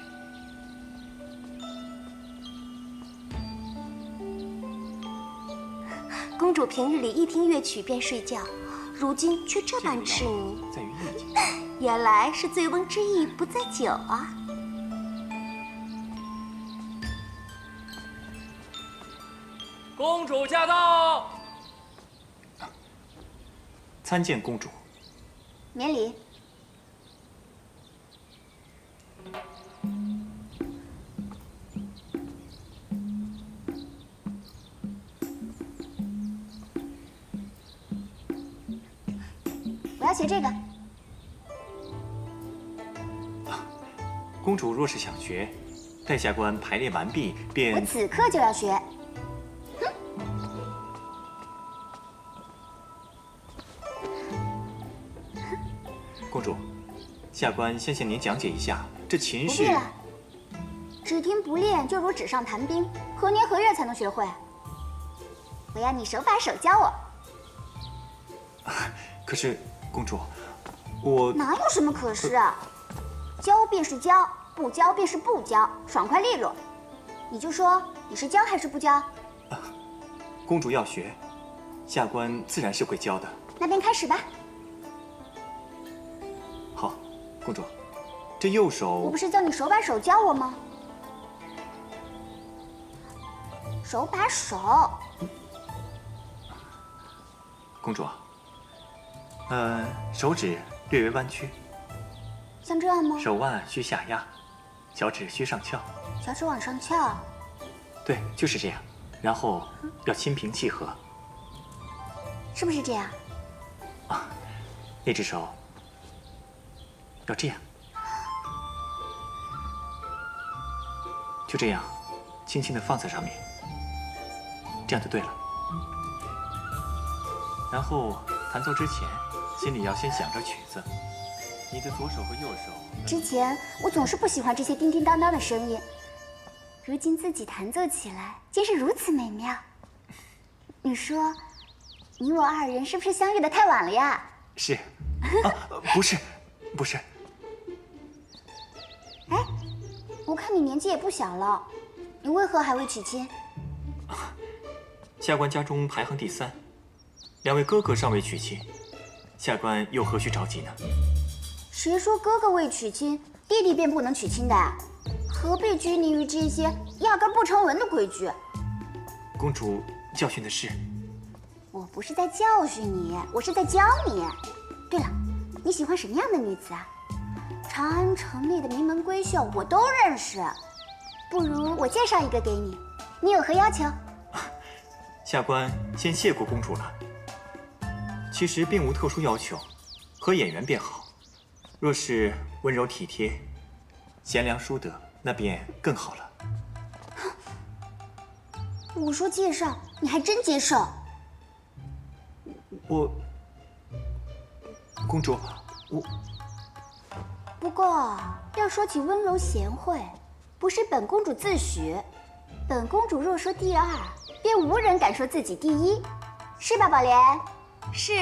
公主平日里一听乐曲便睡觉，如今却这般痴迷，在于意境。原来是醉翁之意不在酒啊！公主驾到！参见公主。免礼。我要学这个。公主若是想学，待下官排练完毕便。我此刻就要学。公主，下官先向您讲解一下，这琴是。不必了，只听不练就如纸上谈兵，何年何月才能学会？我要你手把手教我。可是，公主，我哪有什么可是啊？教便是教，不教便是不教，爽快利落。你就说你是教还是不教？公主要学，下官自然是会教的。那便开始吧。好，公主，这右手。我不是叫你手把手教我吗？手把手。公主，手指略微弯曲。像这样吗？手腕需下压，小指需上翘。小指往上翘。对，就是这样。然后要心平气和。是不是这样？啊，那只手要这样。就这样，轻轻地放在上面。这样就对了。然后弹奏之前，心里要先想着曲子。你的左手和右手。之前我总是不喜欢这些叮叮当当的声音，如今自己弹奏起来，竟是如此美妙。你说，你我二人是不是相遇的太晚了呀？是。啊，不是，不是。哎，我看你年纪也不小了，你为何还未娶亲？下官家中排行第3，两位哥哥尚未娶亲，下官又何须着急呢？谁说哥哥未娶亲，弟弟便不能娶亲的？何必拘泥于这些压根不成文的规矩？公主教训的是。我不是在教训你，我是在教你。对了，你喜欢什么样的女子啊？长安城内的名门闺秀我都认识，不如我介绍一个给你，你有何要求？下官先谢过公主了。其实并无特殊要求，合眼缘便好。若是温柔体贴、贤良淑德，那便更好了。我说介绍，你还真接受？公主，不过要说起温柔贤惠，不是本公主自诩，本公主若说第二，便无人敢说自己第一，是吧，宝莲？是，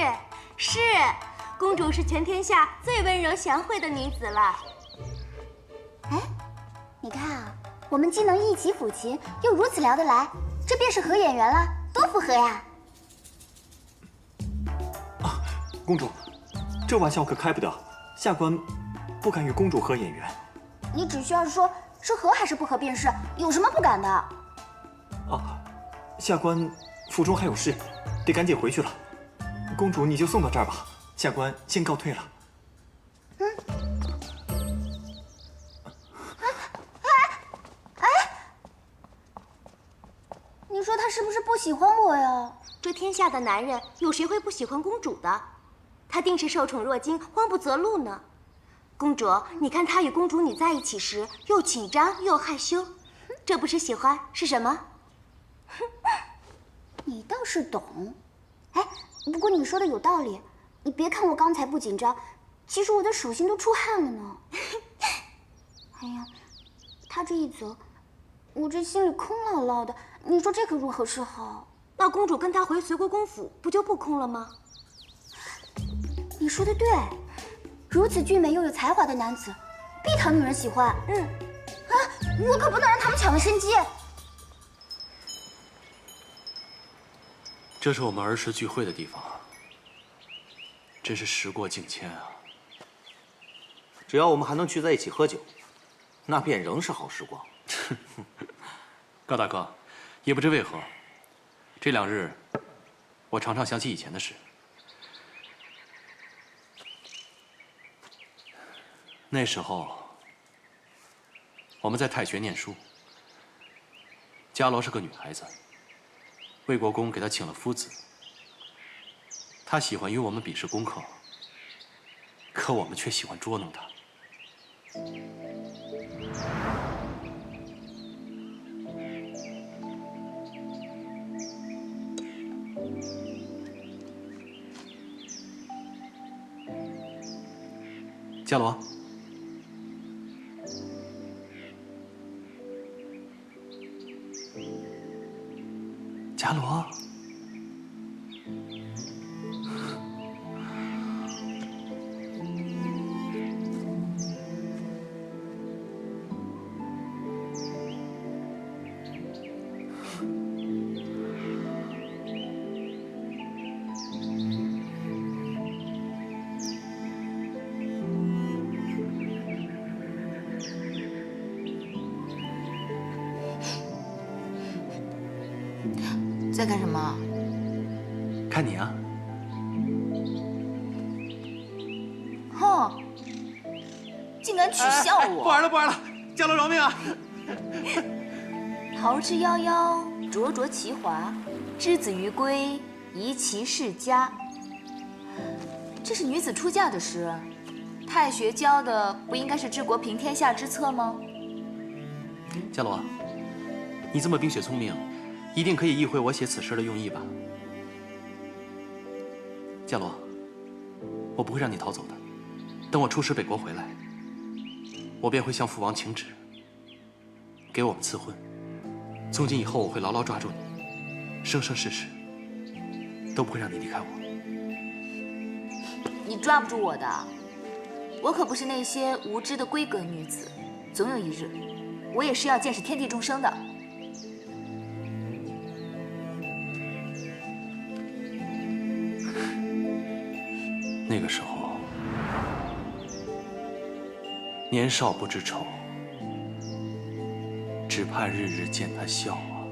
公主是全天下最温柔贤惠的女子了。哎，你看啊，我们既能一起抚琴，又如此聊得来，这便是合眼缘了，多符合呀！公主，这玩笑可开不得，下官不敢与公主合眼缘。你只需要说是合还是不合便是，有什么不敢的？下官府中还有事，得赶紧回去了。公主，你就送到这儿吧，下官先告退了。你说他是不是不喜欢我呀？这天下的男人，有谁会不喜欢公主的？他定是受宠若惊，慌不择路呢。公主，你看他与公主你在一起时，又紧张又害羞，这不是喜欢是什么？你倒是懂。哎，不过你说的有道理。你别看我刚才不紧张，其实我的手心都出汗了呢。哎呀，他这一走，我这心里空落落的。你说这可如何是好？那公主跟他回随国公府，不就不空了吗？你说的对，如此俊美又有才华的男子，必讨女人喜欢。我可不能让他们抢了先机。这是我们儿时聚会的地方，真是时过境迁啊！只要我们还能聚在一起喝酒，那便仍是好时光。高大哥，也不知为何，这2日我常常想起以前的事。那时候我们在太学念书，伽罗是个女孩子。魏国公给她请了夫子，她喜欢与我们比试功课，可我们却喜欢捉弄她。伽罗，伽罗，在干什么？看你啊！哼，竟敢取笑我！不玩了，不玩了！伽罗饶命啊！桃之夭夭，灼灼其华；之子于归，宜其室家。这是女子出嫁的诗，太学教的不应该是治国平天下之策吗？伽罗，你这么冰雪聪明，一定可以意会我写此诗的用意吧？伽罗，我不会让你逃走的。等我出使北国回来，我便会向父王请旨，给我们赐婚。从今以后，我会牢牢抓住你，生生世世都不会让你离开我。你抓不住我的，我可不是那些无知的闺阁女子。总有一日，我也是要见识天地众生的。那个时候，年少不知愁，只盼日日见他笑啊！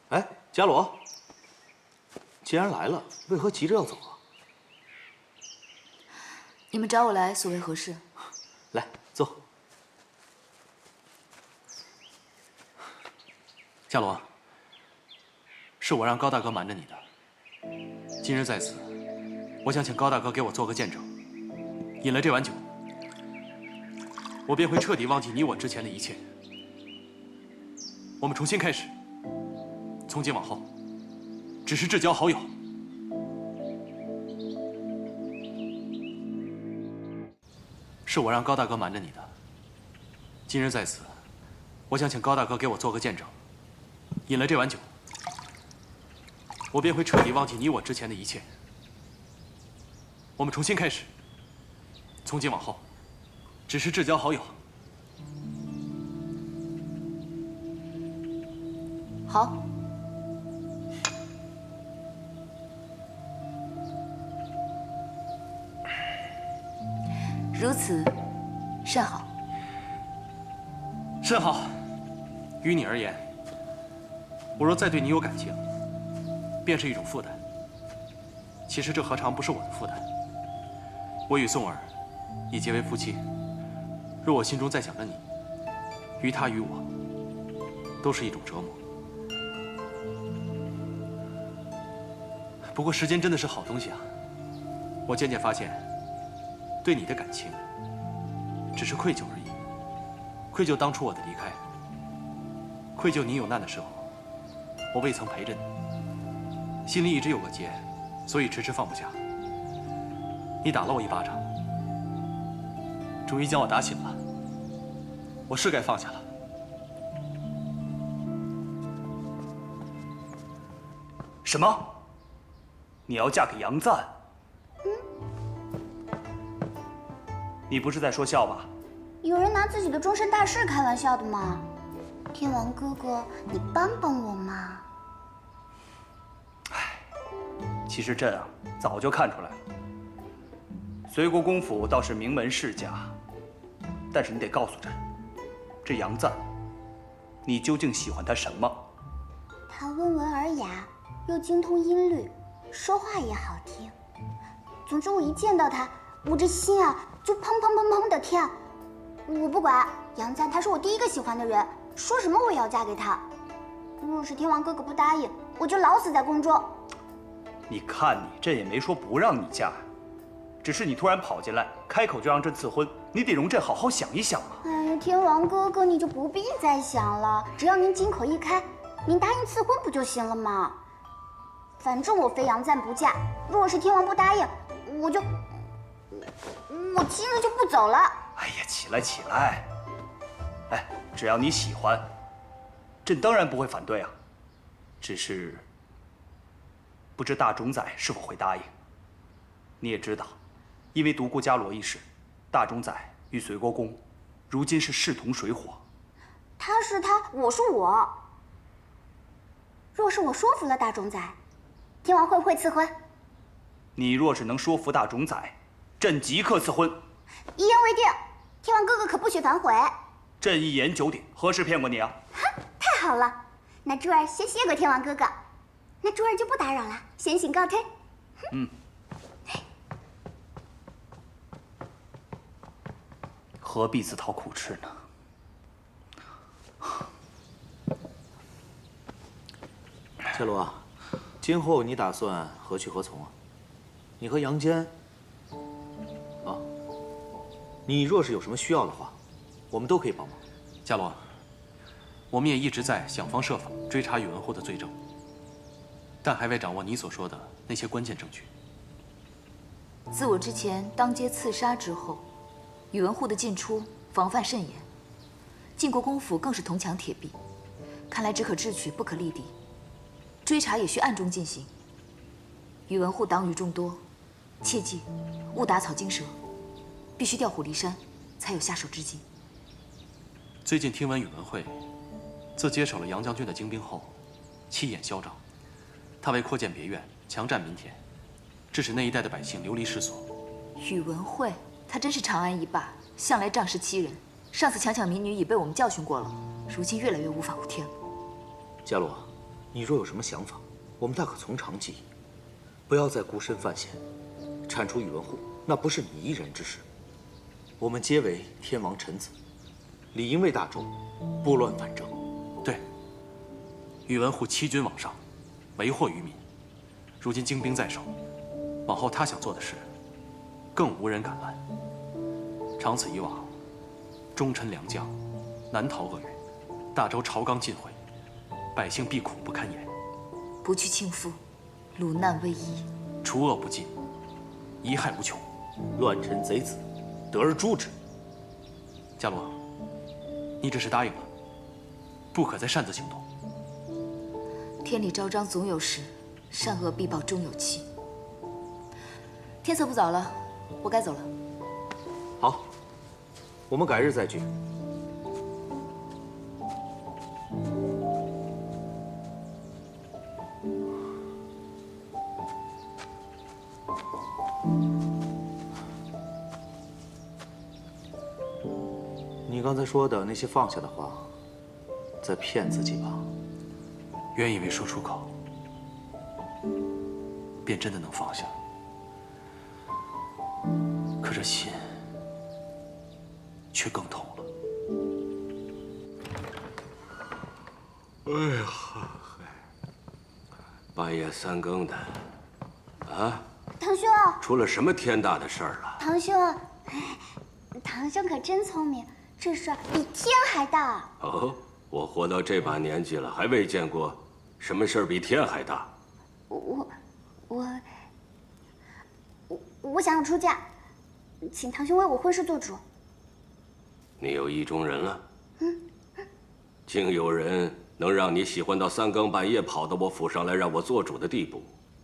哎，伽罗，既然来了，为何急着要走啊？你们找我来，所为何事？来，坐。伽罗，是我让高大哥瞒着你的。今日在此，我想请高大哥给我做个见证。饮了这碗酒，我便会彻底忘记你我之前的一切，我们重新开始。从今往后，只是至交好友。是我让高大哥瞒着你的。今日在此，我想请高大哥给我做个见证。饮了这碗酒，我便会彻底忘记你我之前的一切。我们重新开始。从今往后，只是至交好友。好。如此，甚好。甚好。于你而言，我若再对你有感情，便是一种负担。其实这何尝不是我的负担？我与宋儿已结为夫妻，若我心中再想着你，于他于我，都是一种折磨。不过时间真的是好东西啊！我渐渐发现，对你的感情，只是愧疚而已。愧疚当初我的离开，愧疚你有难的时候，我未曾陪着你，心里一直有个结，所以迟迟放不下。你打了我一巴掌，终于将我打醒了，我是该放下了。什么？你要嫁给杨赞？你不是在说笑吧？有人拿自己的终身大事开玩笑的吗？天王哥哥，你帮帮我嘛！其实朕啊，早就看出来了。随国公府倒是名门世家，但是你得告诉朕，这杨赞，你究竟喜欢他什么？他温文尔雅，又精通音律，说话也好听。总之，我一见到他，我这心啊就砰砰砰砰的跳。我不管，杨赞他是我第一个喜欢的人，说什么我也要嫁给他。若是天王哥哥不答应，我就老死在宫中。你看你，朕也没说不让你嫁，只是你突然跑进来，开口就让朕赐婚，你得容朕好好想一想嘛。哎呀，天王哥哥，你就不必再想了，只要您金口一开，您答应赐婚不就行了吗？反正我非杨赞不嫁，若是天王不答应，我今日就不走了。哎呀，起来起来！哎，只要你喜欢，朕当然不会反对啊。只是不知大冢宰是否会答应。你也知道，因为独孤伽罗一事，大冢宰与随国公如今是势同水火。他是他，我是我。若是我说服了大冢宰，天王会不会赐婚？你若是能说服大冢宰，朕即刻赐婚。一言为定，天王哥哥可不许反悔。朕一言九鼎，何时骗过你啊？太好了，那珠儿先谢过天王哥哥，那珠儿就不打扰了，先行告退。嗯。何必自讨苦吃呢？伽罗啊，今后你打算何去何从啊？你和杨坚，啊，你若是有什么需要的话，我们都可以帮忙。伽罗，我们也一直在想方设法追查宇文护的罪证，但还未掌握你所说的那些关键证据。自我之前当街刺杀之后，宇文护的进出防范甚严，晋国公府更是铜墙铁壁，看来只可智取，不可力敌。追查也需暗中进行。宇文护党羽众多，切记勿打草惊蛇，必须调虎离山，才有下手之机。最近听闻宇文慧自接手了杨将军的精兵后，气焰嚣张，他为扩建别院，强占民田，致使那一带的百姓流离失所。宇文慧，他真是长安一霸，向来仗势欺人。上次强抢民女已被我们教训过了，如今越来越无法无天了。伽罗，你若有什么想法，我们大可从长计议，不要再孤身犯险。铲除宇文护，那不是你一人之事。我们皆为天王臣子，理应为大众拨乱反正。对，宇文护欺君罔上，为祸于民。如今精兵在手，往后他想做的事，更无人敢拦。长此以往，忠臣良将难逃厄运，大周朝纲尽毁，百姓必苦不堪言。不去庆父，鲁难危矣。除恶不尽，贻害无穷。乱臣贼子，得而诛之。伽罗，你这是答应了，不可再擅自行动。天理昭彰总有时，善恶必报终有期。天色不早了，我该走了。好，我们改日再聚。你刚才说的那些放下的话，在骗自己吧？原以为说出口，便真的能放下，可这心却更痛了。哎呀，半夜3更的，啊？堂兄，出了什么天大的事儿了？堂兄，堂兄可真聪明，这事儿比天还大。哦，我活到这把年纪了，还未见过什么事儿比天还大。我想要出嫁，请堂兄为我婚事做主。你有意中人了？竟有人能让你喜欢到3更半夜跑到我府上来让我做主的地步，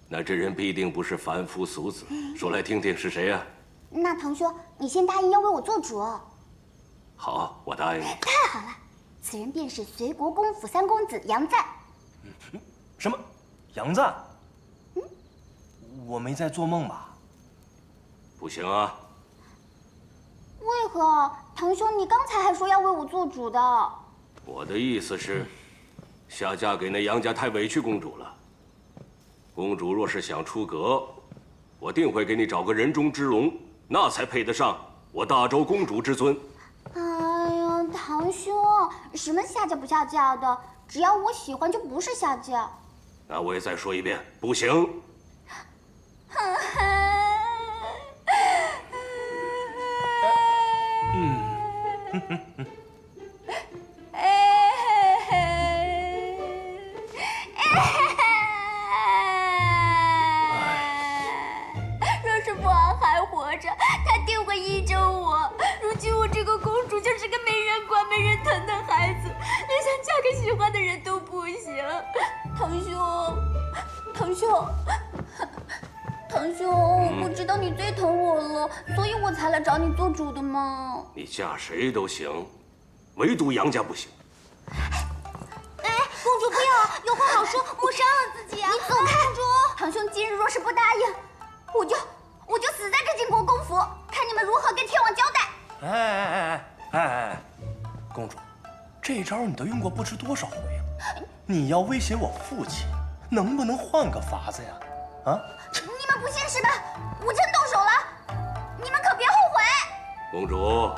那这人必定不是凡夫俗子。说来听听是谁呀？那堂兄，你先答应要为我做主。好，我答应你。太好了，此人便是随国公府3公子杨赞。什么？杨赞？我没在做梦吧？不行啊！为何？堂兄，你刚才还说要为我做主的。我的意思是，下嫁给那杨家太委屈公主了。公主若是想出阁，我定会给你找个人中之龙，那才配得上我大周公主之尊。哎呀，堂兄，什么下嫁不下嫁的，只要我喜欢就不是下嫁。那我也再说一遍，不行。若是父王还活着，他定会依着我。如今我这个公主就是个没人管、没人疼的孩子，连想嫁给喜欢的人都不行。堂兄，堂兄，堂兄，我知道你最疼我了，所以我才来找你做主的嘛。你嫁谁都行，唯独杨家不行。公主不要，有话好说，莫伤了自己啊！你走开，公主。堂兄今日若是不答应，我就死在这晋国公府，看你们如何跟天王交代。哎，公主，这招你都用过不知多少回了。你要威胁我父亲，能不能换个法子呀？啊？你们不现实吧？我真动手了，你们可别后悔。公主，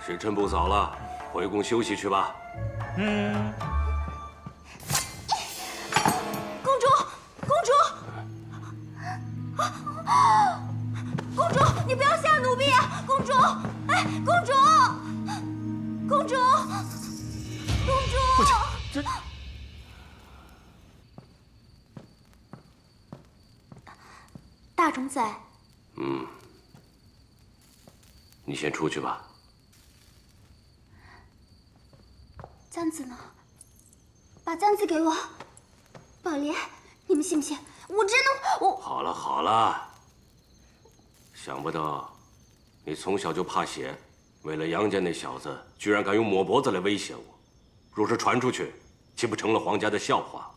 时辰不早了，回宫休息去吧。公主，你不要吓奴婢啊！公主，哎，公主，父亲，这大冢仔，你先出去吧。簪子呢？把簪子给我。宝莲，你们信不信？我真的，好了好了，想不到你从小就怕血，为了杨家那小子，居然敢用抹脖子来威胁我。若是传出去，岂不成了皇家的笑话？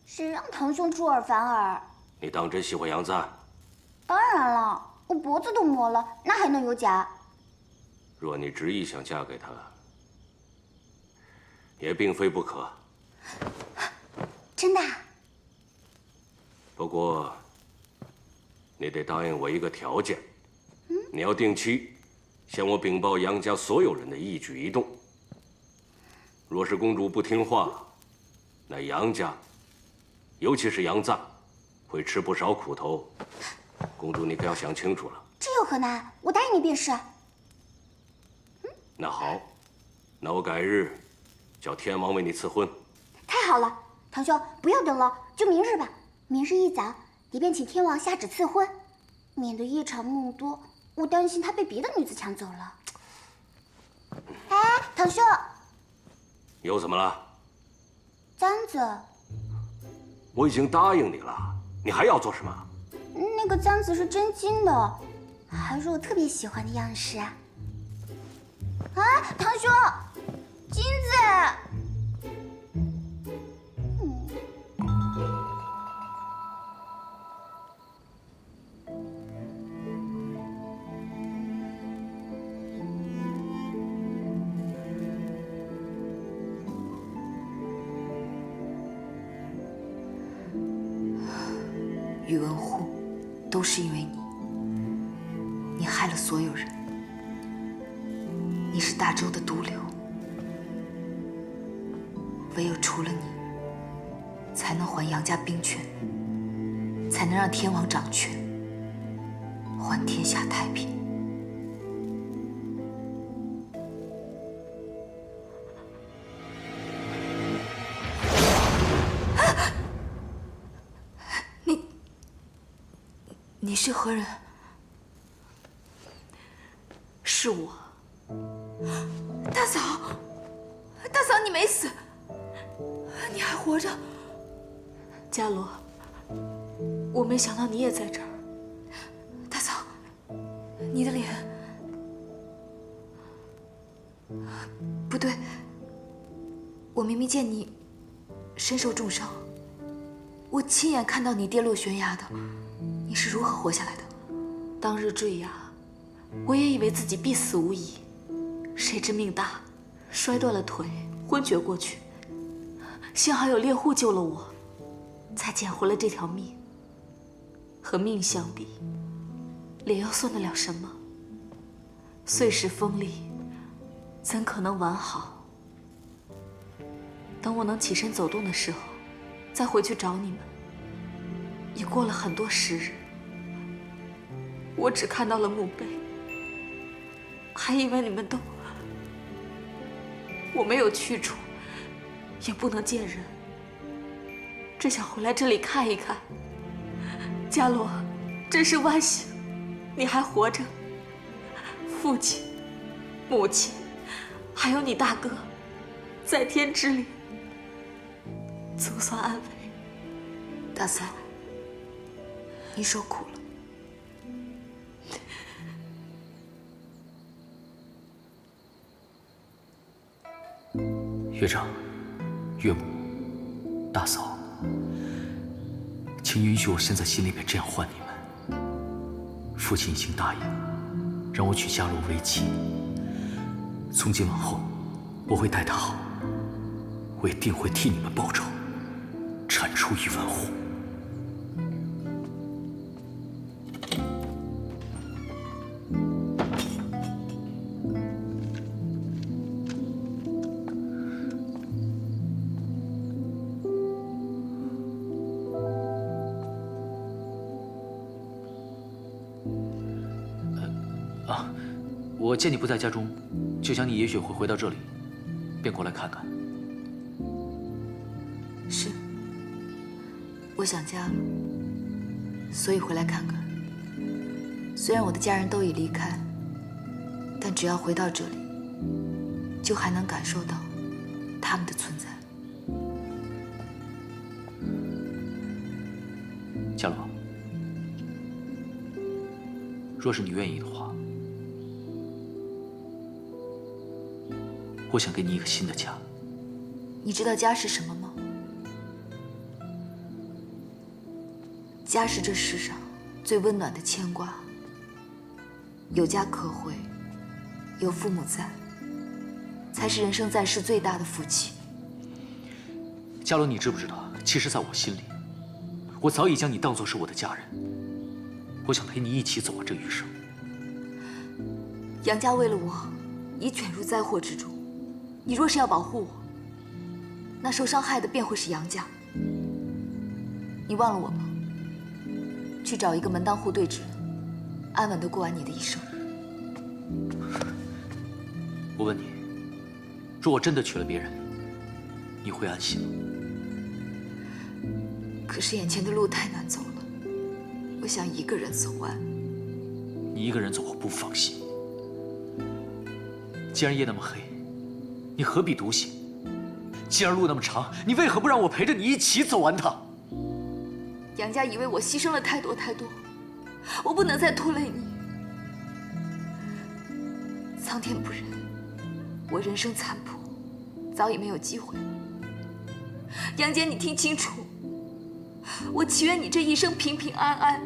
谁让堂兄出尔反尔？你当真喜欢杨赞？当然了，我脖子都磨了，那还能有假？若你执意想嫁给他，也并非不可。真的？不过，你得答应我一个条件，你要定期向我禀报杨家所有人的一举一动。若是公主不听话，那杨家，尤其是杨赞，会吃不少苦头。公主，你可要想清楚了。这有何难？我答应你便是。那好，那我改日叫天王为你赐婚。太好了，堂兄，不要等了，就明日吧。明日一早，你便请天王下旨赐婚，免得夜长梦多。我担心他被别的女子抢走了。哎，堂兄，又怎么了？簪子。我已经答应你了，你还要做什么？那个簪子是真金的，还是我特别喜欢的样式啊！啊，堂兄，金子。宇文护，都是因为你，你害了所有人。你是大周的毒瘤，唯有除了你，才能还杨家兵权，才能让天王掌权，还天下太平。你是何人？是我，大嫂。大嫂，你没死，你还活着。伽罗，我没想到你也在这儿。大嫂，你的脸……不对，我明明见你身受重伤，我亲眼看到你跌落悬崖的。你是如何活下来的？当日坠崖，我也以为自己必死无疑，谁知命大，摔断了腿，昏厥过去。幸好有猎户救了我，才捡回了这条命。和命相比，脸又算得了什么？碎石锋利，怎可能完好？等我能起身走动的时候，再回去找你们。已过了很多时日。我只看到了墓碑，还以为你们都……我没有去处，也不能见人，只想回来这里看一看。伽罗，真是万幸，你还活着。父亲、母亲，还有你大哥，在天之灵，总算安慰。大嫂，你受苦了。岳丈、岳母、大嫂，请允许我现在心里面这样唤你们。父亲已经答应让我娶伽罗为妻，从今往后我会待她好，我一定会替你们报仇，铲除宇文护。我见你不在家中，就想你也许会回到这里，便过来看看。是，我想家了，所以回来看看。虽然我的家人都已离开，但只要回到这里，就还能感受到他们的存在。伽罗，若是你愿意的话，我想给你一个新的家。你知道家是什么吗？家是这世上最温暖的牵挂。有家可回，有父母在，才是人生在世最大的福气。伽罗，你知不知道，其实在我心里，我早已将你当作是我的家人。我想陪你一起走完这余生。杨家为了我，已卷入灾祸之中。你若是要保护我，那受伤害的便会是杨家。你忘了我吗？去找一个门当户对之人，安稳地过完你的一生。我问你，若我真的娶了别人，你会安心吗？可是眼前的路太难走了，我想一个人走完。你一个人走，我不放心。既然夜那么黑，你何必独行？既然路那么长，你为何不让我陪着你一起走完它？杨家以为我牺牲了太多太多，我不能再拖累你。苍天不仁，我人生残破，早已没有机会。杨姐，你听清楚，我祈愿你这一生平平安安，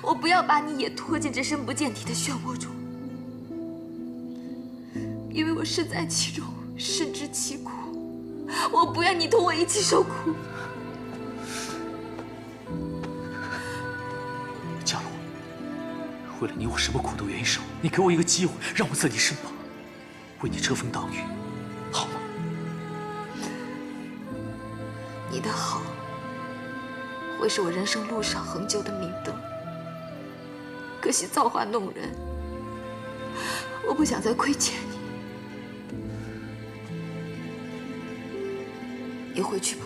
我不要把你也拖进这深不见底的漩涡中，因为我身在其中，深知其苦，我不愿你同我一起受苦。佳罗，为了你，我什么苦都愿意受。你给我一个机会，让我在你身旁，为你遮风挡雨，好吗？你的好，会是我人生路上恒久的明灯。可惜造化弄人，我不想再亏欠你。你回去吧。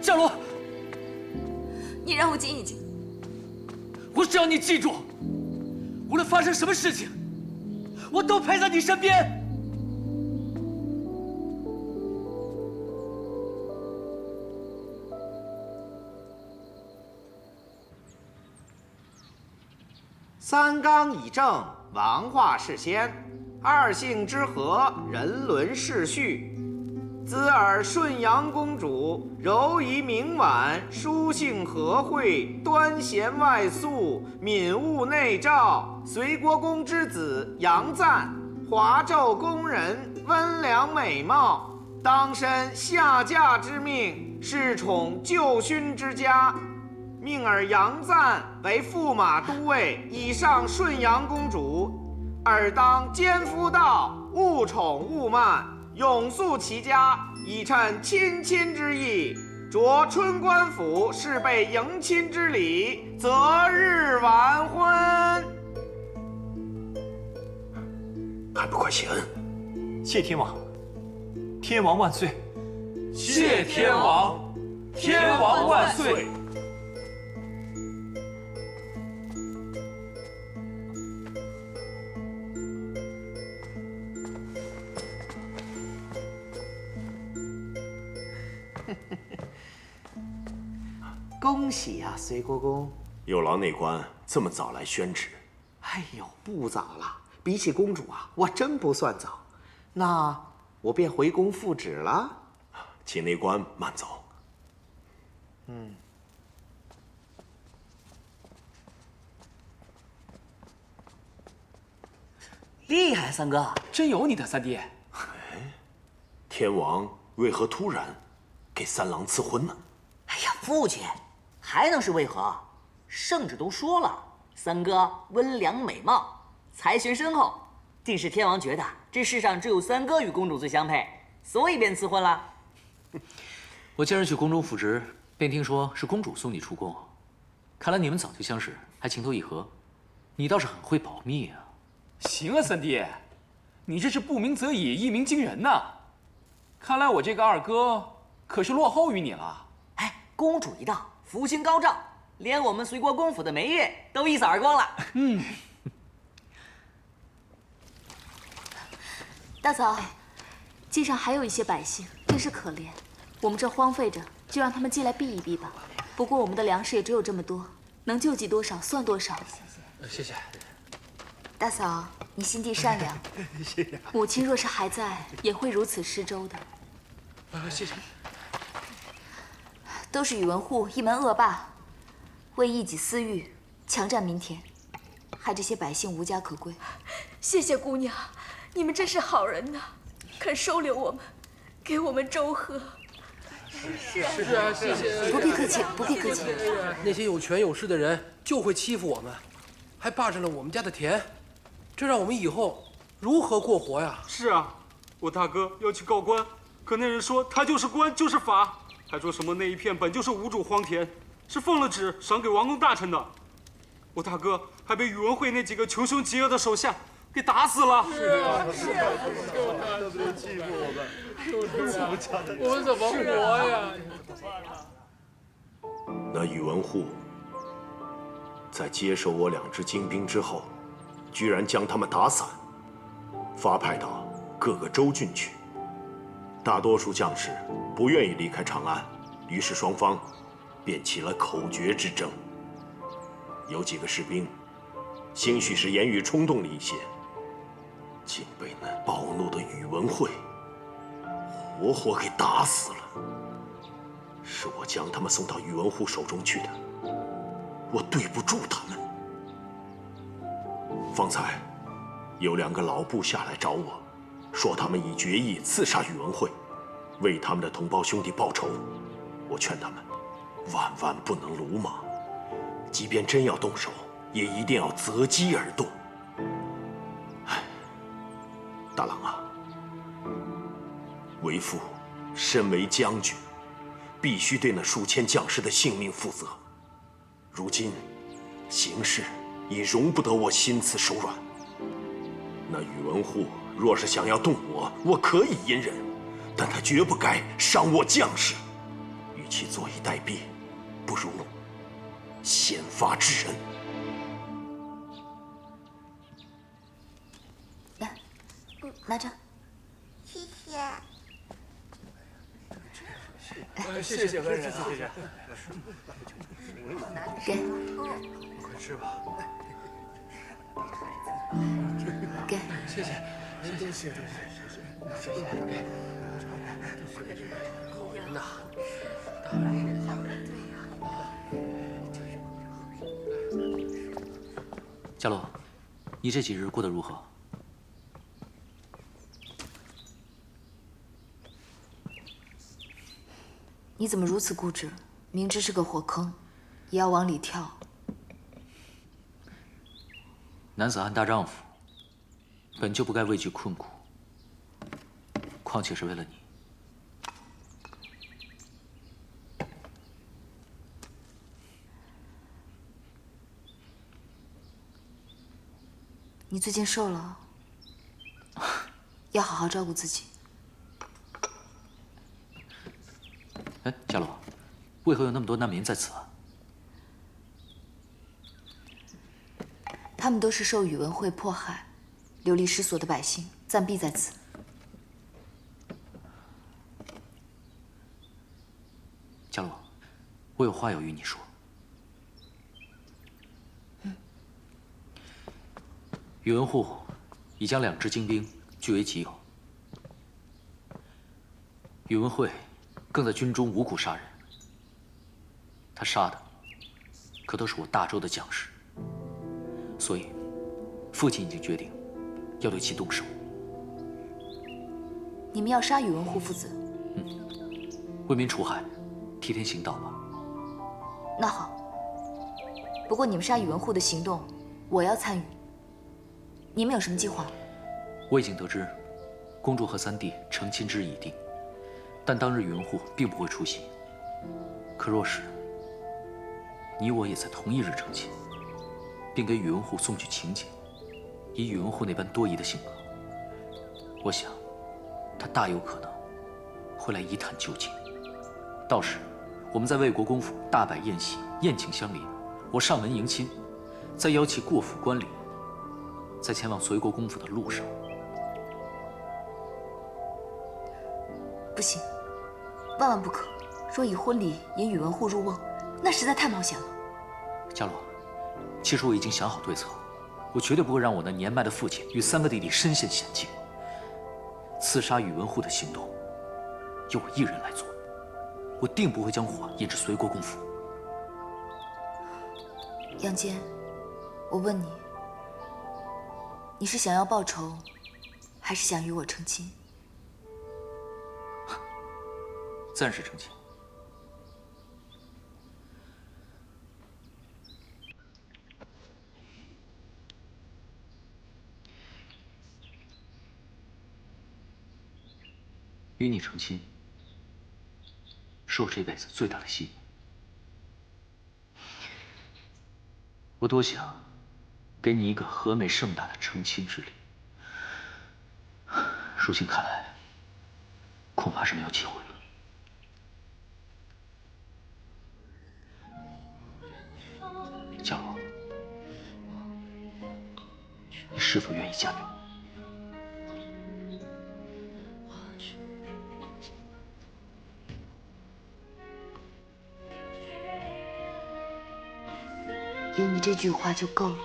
佳罗，你让我静一静。我只要你记住，无论发生什么事情，我都陪在你身边。三纲以正，王化世先；二姓之和，人伦世序。兹尔顺阳公主，柔仪明婉，书信和惠，端贤外肃，敏悟内照。隋国公之子杨赞，华胄宫人，温良美貌，当身下嫁之命，侍宠旧勋之家。命尔杨赞为驸马都尉，以上顺阳公主。尔当奸夫道，勿宠勿慢，永肃其家，以趁亲亲之意。着春官府侍备迎亲之礼，择日完婚。还不快谢恩！谢天王，天王万岁！谢天王，天王万岁！恭喜呀，隋国公！有劳内官这么早来宣旨。哎呦，不早了，比起公主啊，我真不算早。那我便回宫复旨了。请内官慢走。厉害，三哥，真有你的三弟。天王为何突然给三郎赐婚呢？哎呀，父亲，还能是为何？圣旨都说了，三哥温良美貌，才学深厚，定是天王觉得这世上只有三哥与公主最相配，所以便赐婚了。我今日去宫中复职，便听说是公主送你出宫，看来你们早就相识，还情投意合。你倒是很会保密啊。行啊，三弟，你这是不鸣则已，一鸣惊人呐！看来我这个二哥可是落后于你了。哎，公主一到，福星高照，连我们隋国公府的梅月都一扫而光了。大嫂，街上还有一些百姓，真是可怜。我们这荒废着，就让他们进来避一避吧。不过我们的粮食也只有这么多，能救济多少算多少。谢谢。大嫂，你心地善良，谢谢。母亲若是还在，也会如此施粥的。谢谢。都是宇文护一门恶霸，为一己私欲强占民田，害这些百姓无家可归。谢谢姑娘，你们真是好人呐，肯收留我们，给我们粥喝。是啊，谢谢。不必客气，不必客气。那些有权有势的人就会欺负我们，还霸占了我们家的田，这让我们以后如何过活呀？是啊，我大哥要去告官，可那人说他就是官就是法，还说什么那一片本就是无主荒田，是奉了旨赏给王公大臣的。我大哥还被宇文会那几个穷凶极恶的手下给打死了。是啊，是啊，都欺负我们，我们怎么活呀？那宇文护在接手我2支精兵之后，居然将他们打散，发派到各个州郡去。大多数将士不愿意离开长安，于是双方便起了口诀之争。有几个士兵，兴许是言语冲动了一些，竟被那暴怒的宇文会活活给打死了。是我将他们送到宇文护手中去的，我对不住他们。方才有2个老部下来找我，说他们已决意刺杀宇文会，为他们的同胞兄弟报仇。我劝他们万万不能鲁莽，即便真要动手，也一定要择机而动。唉，大郎啊，为父身为将军，必须对那数千将士的性命负责。如今形势已容不得我心慈手软。那宇文护若是想要动我，我可以隐忍，但他绝不该伤我将士。与其坐以待毙，不如先发制人。来，拿着。谢谢。谢谢恩人，谢谢。给，快吃吧。给，谢谢，多谢。那，佳洛，你这几日过得如何？你怎么如此固执？明知是个火坑，也要往里跳。男子汉大丈夫，本就不该畏惧困苦，况且是为了你。你最近瘦了，要好好照顾自己。哎，佳洛，为何有那么多难民在此啊？他们都是受宇文会迫害、流离失所的百姓，暂避在此。佳洛，我有话要与你说。宇文护已将2支精兵据为己有，宇文会更在军中无故杀人。他杀的可都是我大周的将士，所以父亲已经决定要对其动手。你们要杀宇文护父子？为民除害，替天行道吧。那好，不过你们杀宇文护的行动，我要参与。你们有什么计划？我已经得知，公主和3弟成亲之日已定，但当日宇文护并不会出席。可若是你我也在同一日成亲，并给宇文护送去请柬，以宇文护那般多疑的性格，我想他大有可能会来一探究竟。到时我们在魏国公府大摆宴席，宴请相邻，我上门迎亲，再邀其过府观礼，在前往隋国公府的路上。不行，万万不可！若以婚礼引宇文护入瓮，那实在太冒险了。佳洛，其实我已经想好对策，我绝对不会让我那年迈的父亲与3个弟弟身陷险境。刺杀宇文护的行动，由我一人来做，我定不会将火引至隋国公府。杨坚，我问你，你是想要报仇，还是想与我成亲？暂时成亲。与你成亲，是我这辈子最大的心愿。我多想给你一个和美盛大的成亲之礼。如今看来，恐怕是没有机会了。佳罗，你是否愿意嫁给我？ 有你这句话就够了。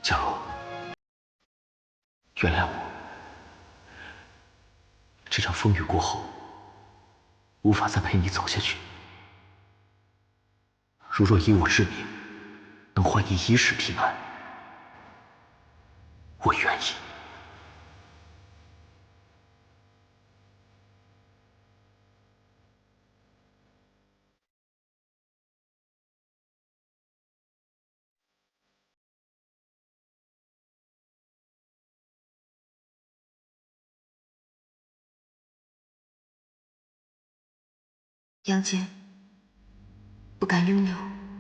佳罗，原谅我，这场风雨过后，无法再陪你走下去。如若以我之名，能换你一世平安，我愿意。杨戬，不敢拥有，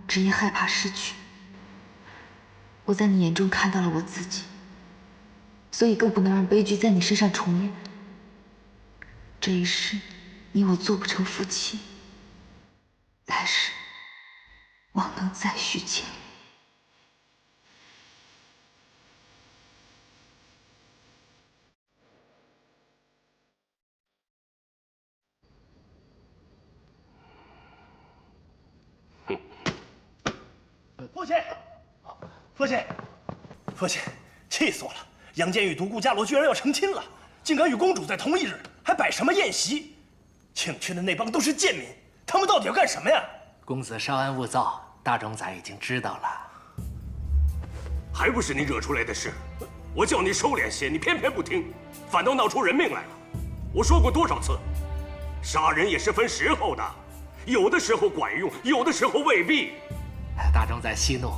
只因害怕失去。我在你眼中看到了我自己，所以更不能让悲剧在你身上重演。这一世，你我做不成夫妻，来世，望能再续前缘。 父亲，父亲，父亲，气死我了！杨戬与独孤伽罗居然要成亲了，竟敢与公主在同一日，还摆什么宴席？请去的那帮都是贱民，他们到底要干什么呀？公子稍安勿躁，大冢宰已经知道了。还不是你惹出来的事！我叫你收敛些，你偏偏不听，反倒闹出人命来了。我说过多少次，杀人也是分时候的，有的时候管用，有的时候未必。 大冢宰息怒，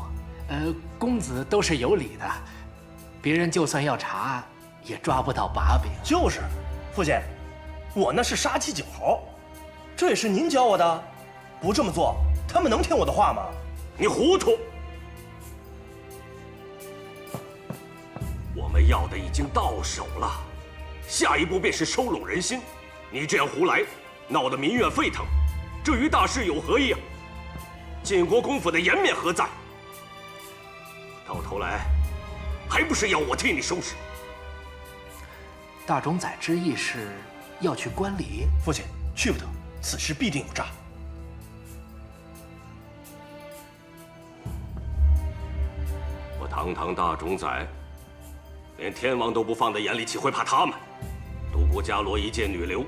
公子都是有理的，别人就算要查，也抓不到把柄。就是，父亲，我那是杀鸡儆猴，这也是您教我的，不这么做，他们能听我的话吗？你糊涂！我们要的已经到手了，下一步便是收拢人心。你这样胡来，闹得民怨沸腾，这与大事有何异啊？ 晋国公府的颜面何在？到头来，还不是要我替你收拾？大冢宰之意是要去观礼？父亲，去不得，此事必定有诈。我堂堂大冢宰，连天王都不放在眼里，岂会怕他们？独孤伽罗一介女流，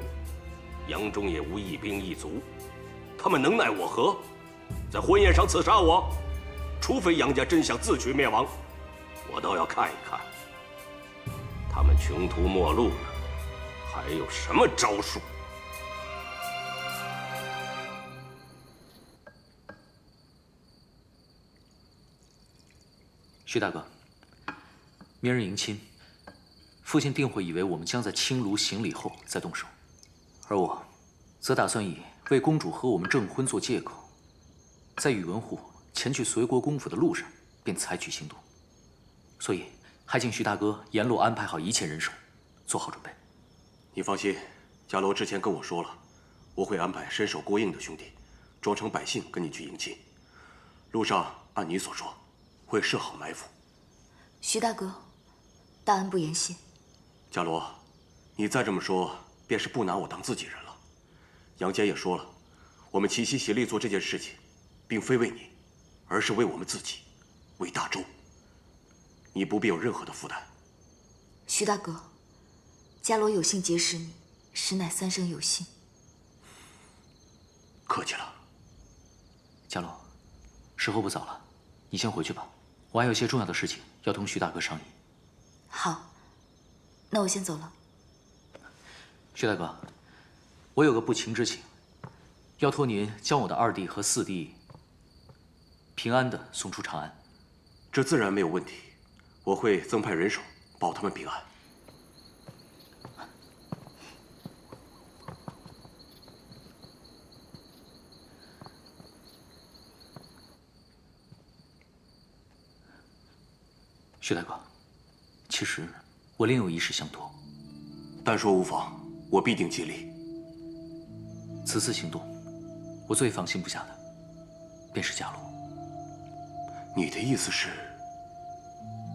杨忠也无一兵一卒，他们能奈我何？ 在婚宴上刺杀我，除非杨家真想自取灭亡，我倒要看一看，他们穷途末路了，还有什么招数？徐大哥，明日迎亲，父亲定会以为我们将在青庐行礼后再动手，而我，则打算以为公主和我们证婚做借口。 在宇文护前去随国公府的路上，便采取行动。所以，还请徐大哥沿路安排好一切人手，做好准备。你放心，伽罗之前跟我说了，我会安排身手过硬的兄弟，装成百姓跟你去迎亲。路上按你所说，会设好埋伏。徐大哥，大恩不言谢。伽罗，你再这么说，便是不拿我当自己人了。杨戬也说了，我们齐心协力做这件事情。 并非为你，而是为我们自己，为大周。你不必有任何的负担。徐大哥，伽罗有幸结识你，实乃三生有幸。客气了。伽罗，时候不早了，你先回去吧。我还有些重要的事情要同徐大哥商议。好，那我先走了。徐大哥，我有个不情之请，要托您将我的2弟和4弟平安的送出长安。这自然没有问题，我会增派人手保他们平安。薛大哥，其实我另有一事相托。但说无妨，我必定尽力。此次行动，我最放心不下的便是伽罗。你的意思是？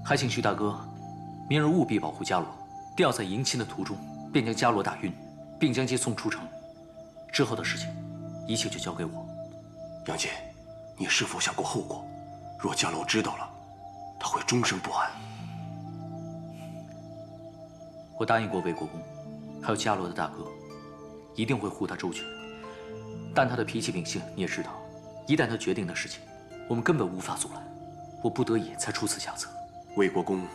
还请徐大哥，明日务必保护伽罗，定要在迎亲的途中便将伽罗打晕，并将其送出城。之后的事情，一切就交给我。杨戬，你是否想过后果？若伽罗知道了，他会终生不安。我答应过魏国公，还有伽罗的大哥，一定会护他周全。但他的脾气秉性你也知道，一旦他决定的事情，我们根本无法阻拦。我不得已才出此下策。魏国公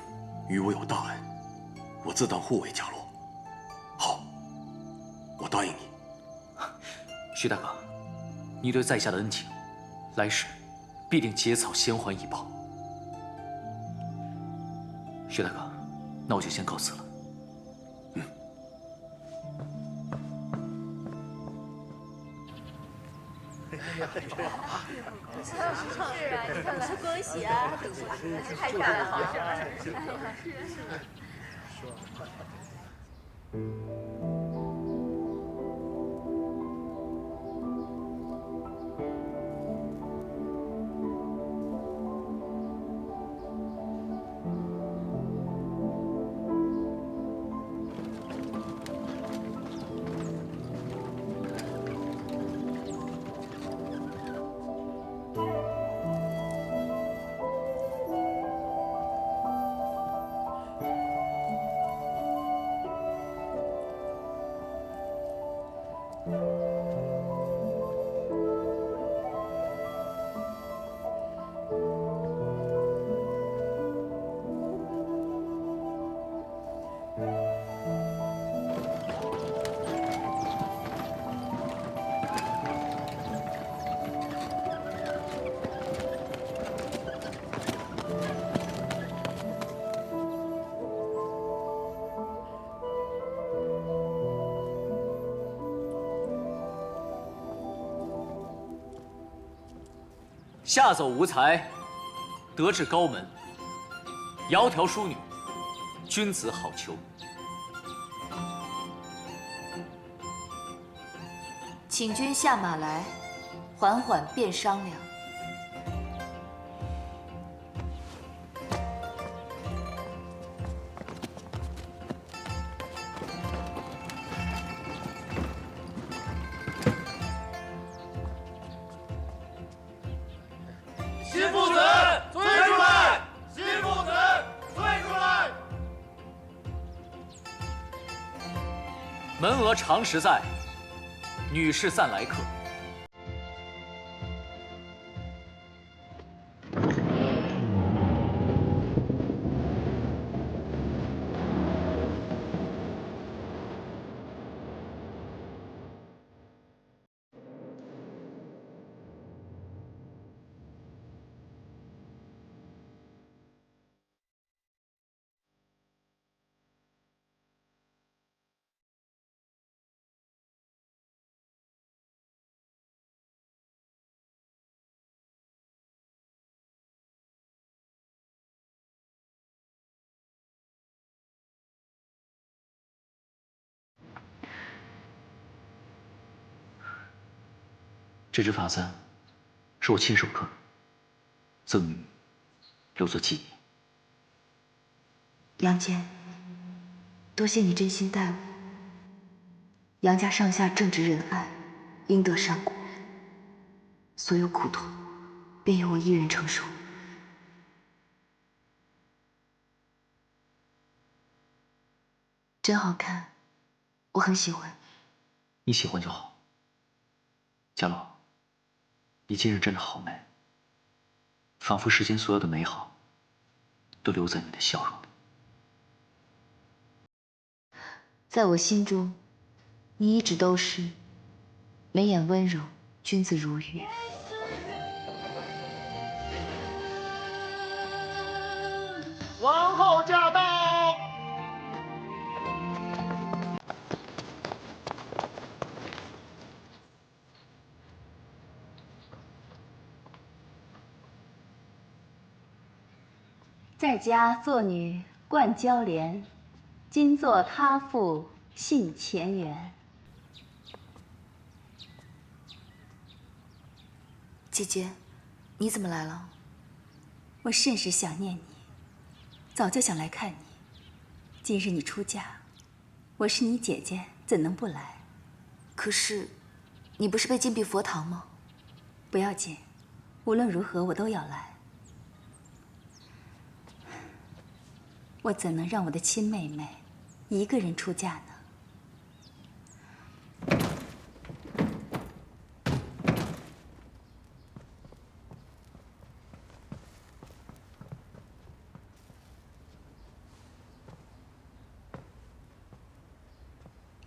与我有大恩，我自当护卫伽罗。好，我答应你。徐大哥，你对在下的恩情，来世必定结草先还以报。薛大哥，那我就先告辞了。是啊，你看看，恭喜啊，太漂亮了，是吧？下走无才，得志高门。窈窕淑女，君子好逑。请君下马来，缓缓便商量。新父子，催出来！新父子，催出来！门额常时在，女士暂来客。这只法簪是我亲手刻，赠予，留作纪念。杨戬，多谢你真心待我。杨家上下正直仁爱，应得善果，所有苦痛便由我一人承受。真好看，我很喜欢。你喜欢就好。伽罗，你今日真的好美，仿佛世间所有的美好都留在你的笑容里。在我心中，你一直都是眉眼温柔，君子如玉。王后驾到！在家做女冠娇莲，今作他妇信前缘。姐姐，你怎么来了？我甚是想念你，早就想来看你。今日你出嫁，我是你姐姐，怎能不来？可是，你不是被禁闭佛堂吗？不要紧，无论如何我都要来。我怎能让我的亲妹妹一个人出嫁呢？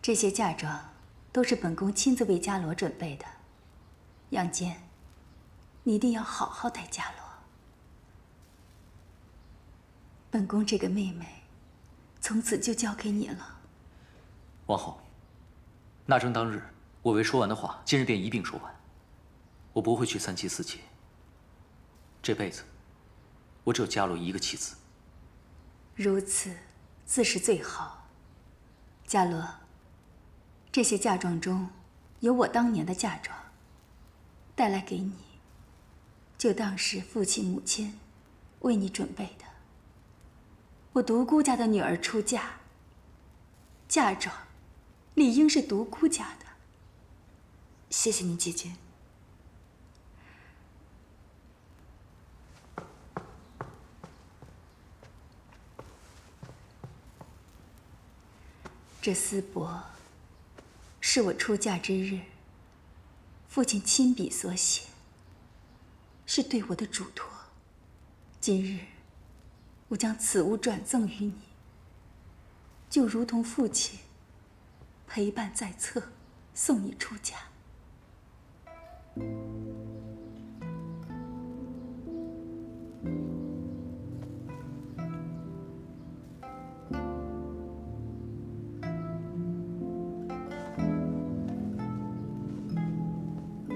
这些嫁妆都是本宫亲自为伽罗准备的，杨坚，你一定要好好待伽罗。本宫这个妹妹，从此就交给你了。王后，纳征当日我未说完的话，今日便一并说完。我不会娶三妻四妾，这辈子我只有伽罗一个妻子。如此，自是最好。伽罗，这些嫁妆中有我当年的嫁妆，带来给你，就当是父亲母亲为你准备的。我独孤家的女儿出嫁，嫁妆理应是独孤家的。谢谢你，姐姐。这丝帛是我出嫁之日父亲亲笔所写，是对我的嘱托。今日我将此物转赠于你，就如同父亲陪伴在侧，送你出嫁。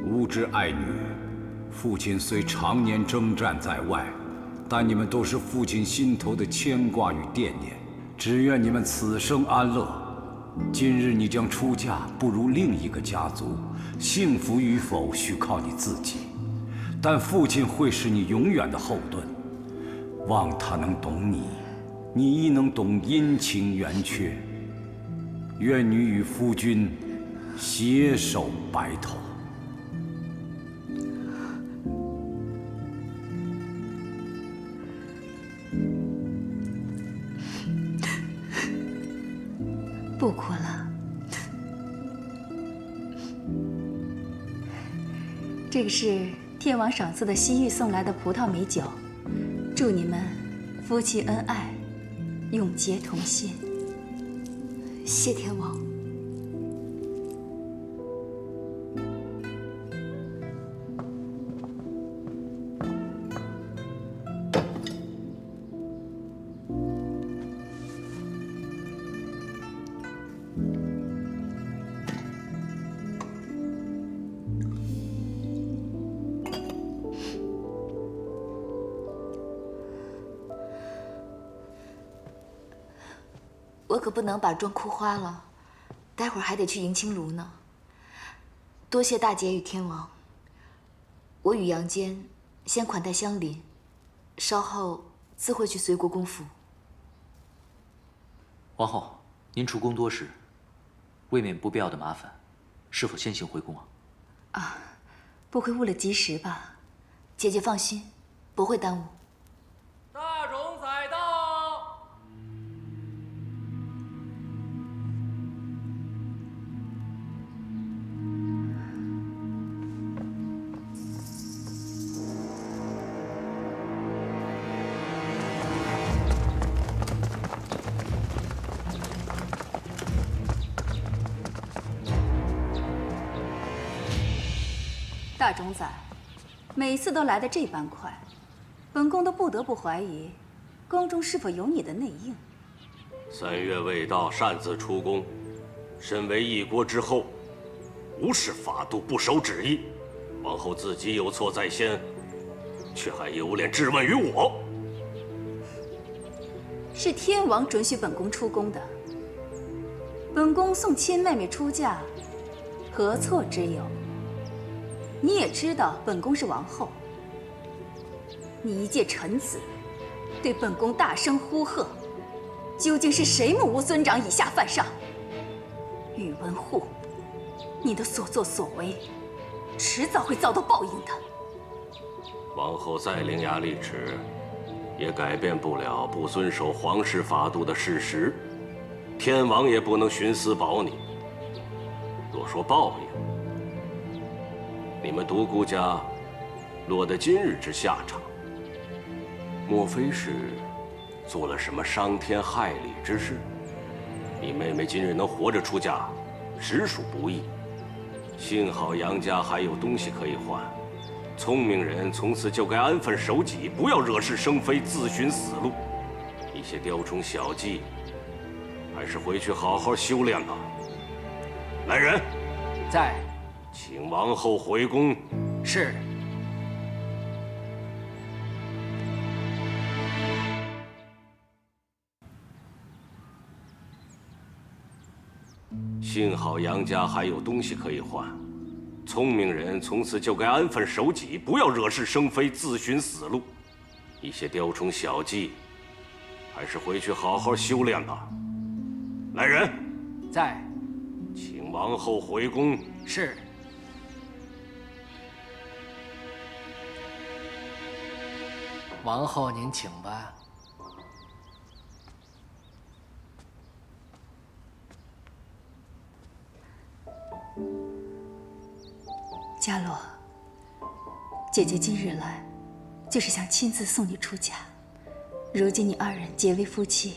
吾之爱女，父亲虽常年征战在外，但你们都是父亲心头的牵挂与惦念。只愿你们此生安乐。今日你将出嫁，步入另一个家族，幸福与否需靠你自己，但父亲会是你永远的后盾。望他能懂你，你亦能懂阴晴圆缺。愿女与夫君携手白头。不哭了，这个是天王赏赐的西域送来的葡萄美酒，祝你们夫妻恩爱，永结同心。谢天王。我可不能把妆哭花了，待会儿还得去迎亲炉呢。多谢大姐与天王，我与杨坚先款待相邻，稍后自会去随国公府。王后，您出宫多时，未免不必要的麻烦，是否先行回宫啊？啊，不会误了吉时吧？姐姐放心，不会耽误。大冢宰到。大冢宰，每次都来得这般快，本宫都不得不怀疑，宫中是否有你的内应。3月未到，擅自出宫，身为一国之后，无视法度，不守旨意。王后自己有错在先，却还有脸质问于我？是天王准许本宫出宫的。本宫送亲妹妹出嫁，何错之有？你也知道本宫是王后，你一介臣子，对本宫大声呼喝，究竟是谁目无尊长，以下犯上？宇文护，你的所作所为，迟早会遭到报应的。王后再伶牙俐齿，也改变不了不遵守皇室法度的事实。天王也不能徇私保你。若说报应，你们独孤家落得今日之下场，莫非是做了什么伤天害理之事？你妹妹今日能活着出嫁，实属不易。幸好杨家还有东西可以换。聪明人从此就该安分守己，不要惹是生非，自寻死路。一些雕虫小技，还是回去好好修炼吧。来人，在，请王后回宫。是。幸好杨家还有东西可以换。聪明人从此就该安分守己，不要惹是生非，自寻死路。一些雕虫小技，还是回去好好修炼吧。来人，在，请王后回宫。是。王后您请吧。伽罗，姐姐今日来，就是想亲自送你出嫁。如今你二人结为夫妻，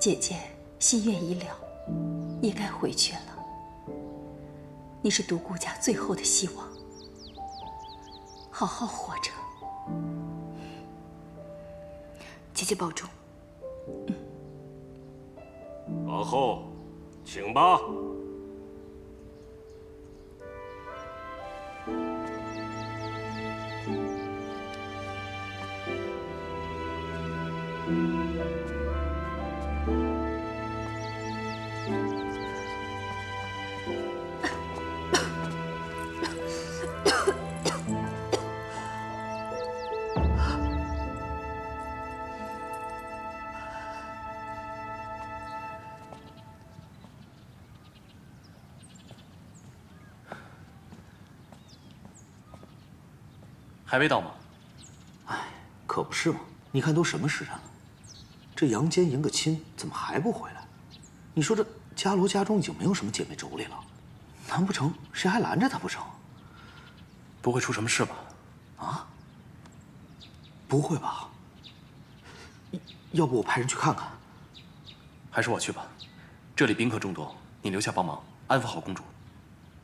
姐姐心愿已了，也该回去了。你是独孤家最后的希望，好好活着。姐姐保重。王后，请吧。还未到吗？哎，可不是嘛！你看都什么时辰了，这杨坚迎个亲，怎么还不回来？你说这伽罗家中已经没有什么姐妹妯娌了，难不成谁还拦着他不成？不会出什么事吧？啊？不会吧？要不我派人去看看？还是我去吧，这里宾客众多，你留下帮忙，安抚好公主。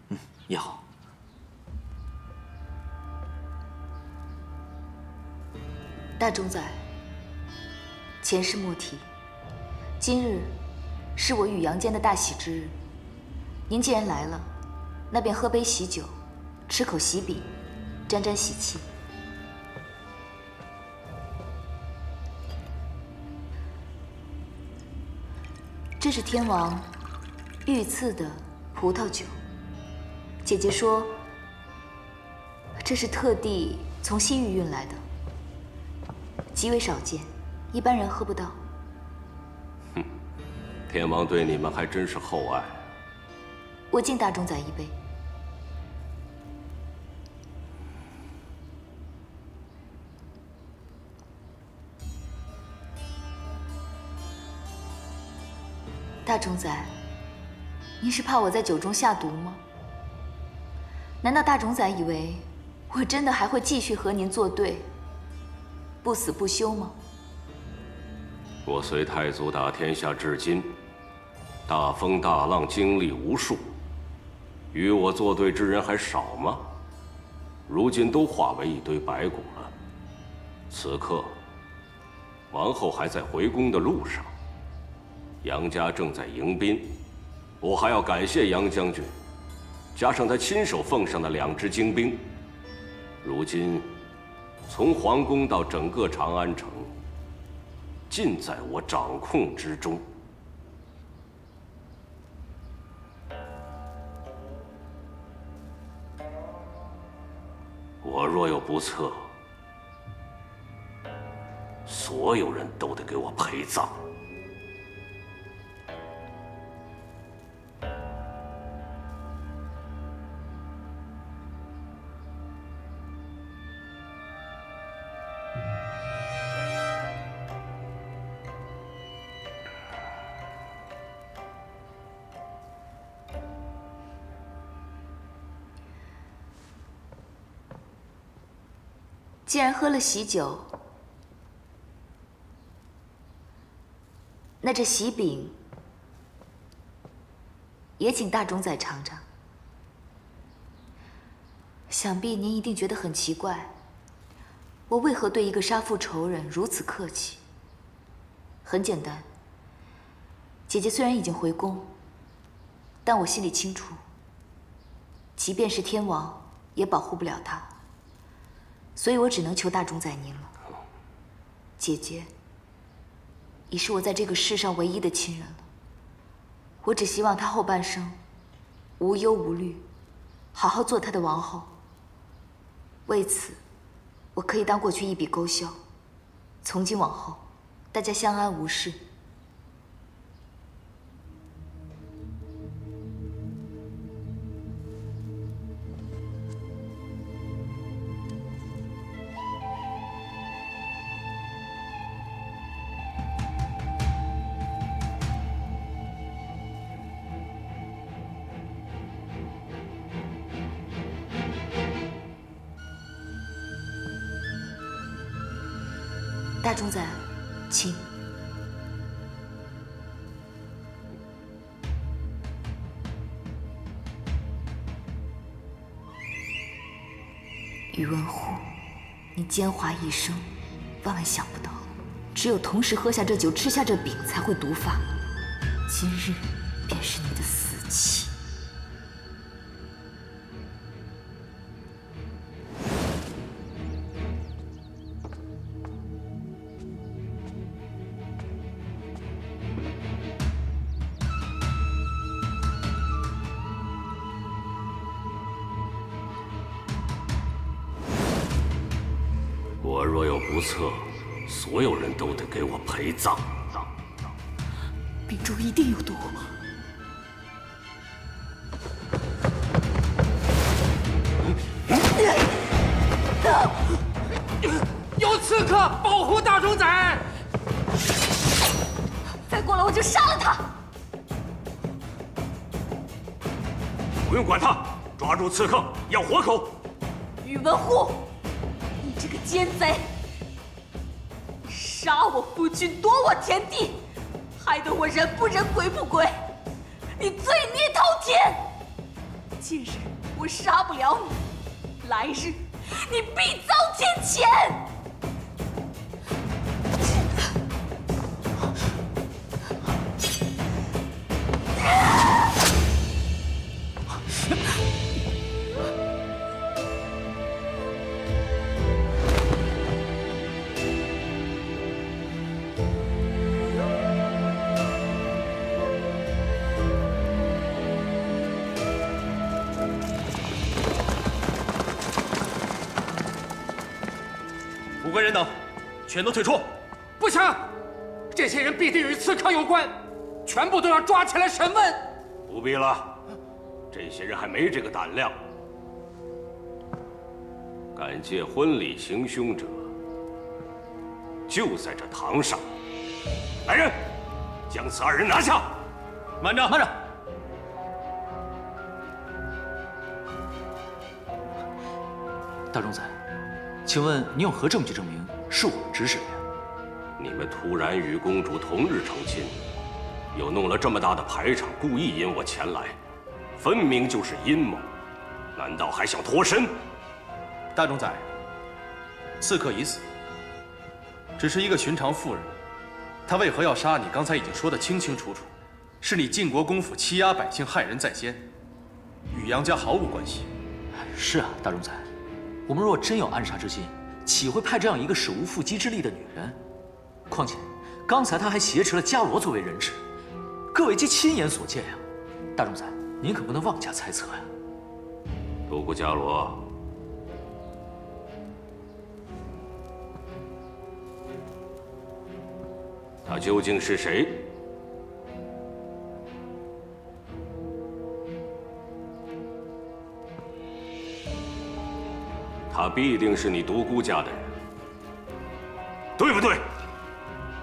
嗯，也好。大冢宰，前事莫提。今日是我与杨坚的大喜之日，您既然来了，那便喝杯喜酒，吃口喜饼，沾沾喜气。这是天王御赐的葡萄酒，姐姐说这是特地从西域运来的。极为少见，一般人喝不到。哼，天王对你们还真是厚爱。我敬大冢宰一杯。大冢宰，您是怕我在酒中下毒吗？难道大冢宰以为我真的还会继续和您作对？不死不休吗？我随太祖打天下至今，大风大浪经历无数，与我作对之人还少吗？如今都化为一堆白骨了。此刻，王后还在回宫的路上，杨家正在迎宾。我还要感谢杨将军，加上他亲手奉上的2支精兵，如今从皇宫到整个长安城，尽在我掌控之中。我若有不测，所有人都得给我陪葬。既然喝了喜酒，那这喜饼也请大冢仔尝尝。想必您一定觉得很奇怪，我为何对一个杀父仇人如此客气？很简单，姐姐虽然已经回宫，但我心里清楚，即便是天王也保护不了她。所以我只能求大冢仔您了。姐姐已是我在这个世上唯一的亲人了，我只希望她后半生无忧无虑，好好做她的王后。为此，我可以当过去一笔勾销，从今往后，大家相安无事。大冢仔，请。宇文护，你奸猾一生，万万想不到，只有同时喝下这酒，吃下这饼，才会毒发。今日便是你的死期。我若有不测，所有人都得给我陪葬。饼中一定有毒。有刺客保护大冢仔！再过来我就杀了他！不用管他，抓住刺客，要活口。宇文护，你这个奸贼！杀我夫君，夺我田地，害得我人不人鬼不鬼，你罪孽滔天。今日我杀不了你，来日你必遭天谴。五个人等，全都退出！不行，这些人必定与刺客有关，全部都要抓起来审问。不必了，这些人还没这个胆量。敢借婚礼行凶者，就在这堂上。来人，将此2人拿下！慢着，慢着！大冢仔，请问你有何证据证明是我们指使的呀？你们突然与公主同日成亲，又弄了这么大的排场，故意引我前来，分明就是阴谋。难道还想脱身？大冢宰，刺客已死，只是一个寻常妇人，他为何要杀你？刚才已经说得清清楚楚，是你晋国公府欺压百姓，害人在先，与杨家毫无关系。是啊，大冢宰，我们若真有暗杀之心，岂会派这样一个使无缚鸡之力的女人？况且，刚才她还挟持了伽罗作为人质，各位皆亲眼所见呀。大冢宰，您可不能妄加猜测呀。独孤伽罗，他究竟是谁？他必定是你独孤家的人，对不对？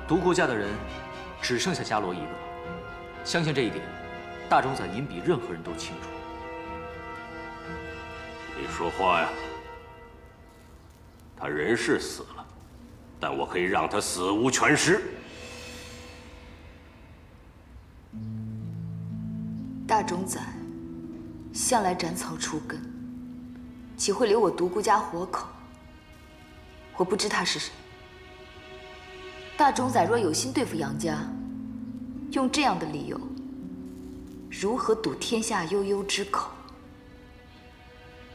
独孤家的人只剩下伽罗一个，相信这一点，大冢宰您比任何人都清楚。你说话呀！他人是死了，但我可以让他死无全尸。大冢宰向来斩草除根，岂会留我独孤家活口？我不知他是谁。大冢宰若有心对付杨家，用这样的理由，如何堵天下悠悠之口？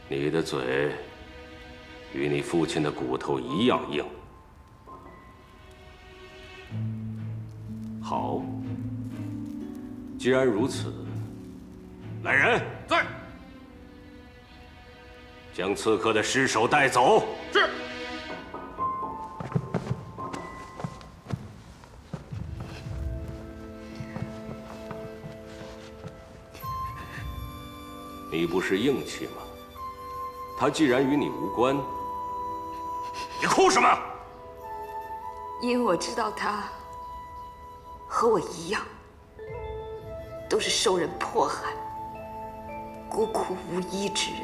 你的嘴与你父亲的骨头一样硬。好，既然如此，来人，在，将刺客的尸首带走。是。你不是硬气吗？他既然与你无关，你哭什么？因为我知道他和我一样，都是受人迫害、孤苦无依之人。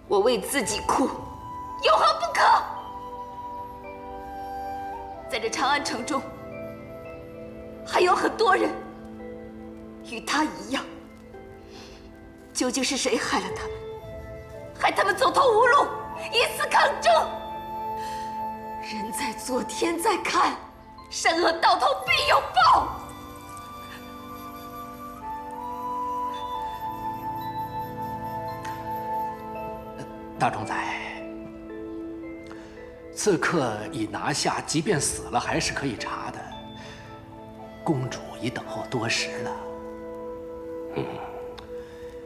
我为自己哭，有何不可？在这长安城中，还有很多人与他一样。究竟是谁害了他们？害他们走投无路，以死抗争？人在做，天在看，善恶到头必有报。大冢宰，刺客已拿下，即便死了还是可以查的。公主已等候多时了。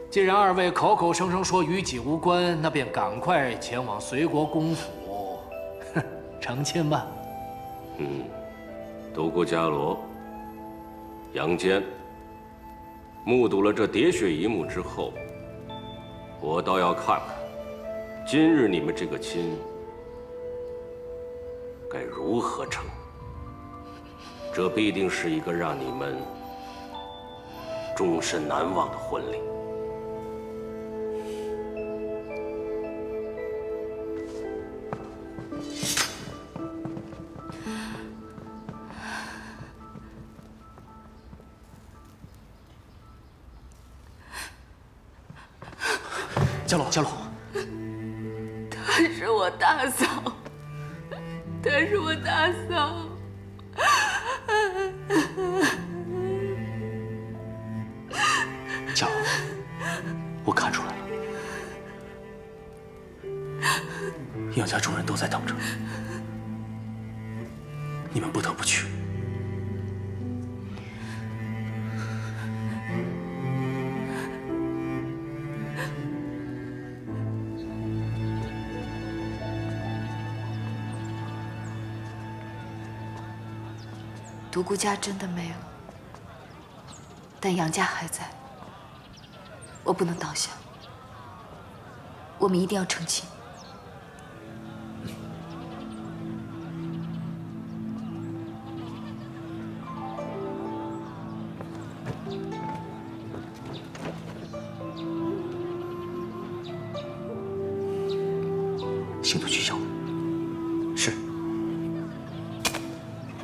既然二位口口声声说与己无关，那便赶快前往随国公府，成亲吧。独孤伽罗、杨坚，目睹了这喋血一幕之后，我倒要看看，今日你们这个亲该如何成。这必定是一个让你们终身难忘的婚礼。伽罗，她是我大嫂，她是我大嫂。伽罗，我看出来了，杨家众人都在等着，你们不得不去。独孤家真的没了，但杨家还在，我不能倒下。我们一定要成亲。星土去向。是。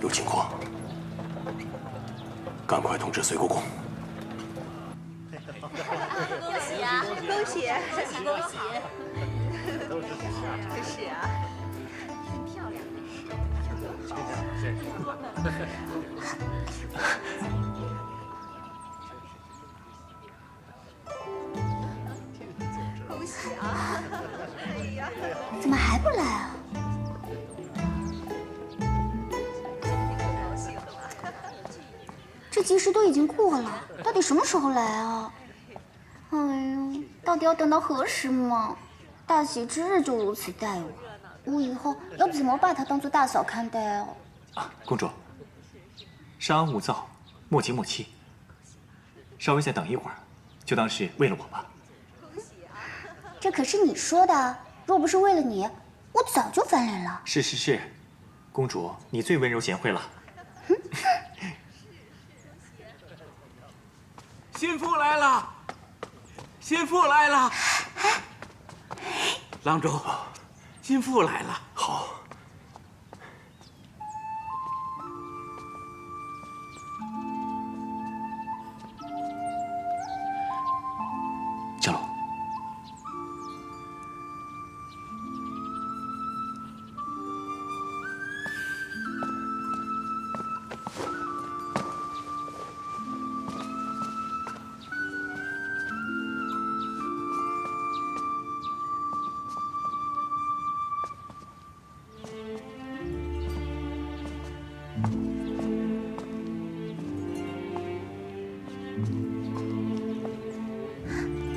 有情况，赶快通知随国公。恭喜啊！恭恭喜，恭喜，恭喜！是啊，真漂亮。恭喜啊！哎呀，怎么还不来啊？这吉时都已经过了，到底什么时候来啊？哎呦，到底要等到何时嘛？大喜之日就如此待我以后要怎么把她当做大嫂看待哦？公主，稍安勿躁，莫急莫气，稍微再等一会儿，就当是为了我吧。这可是你说的，若不是为了你，我早就翻脸了。是，公主你最温柔贤惠了。心腹来了，心腹来了，郎中，心腹来了。好。佳龙，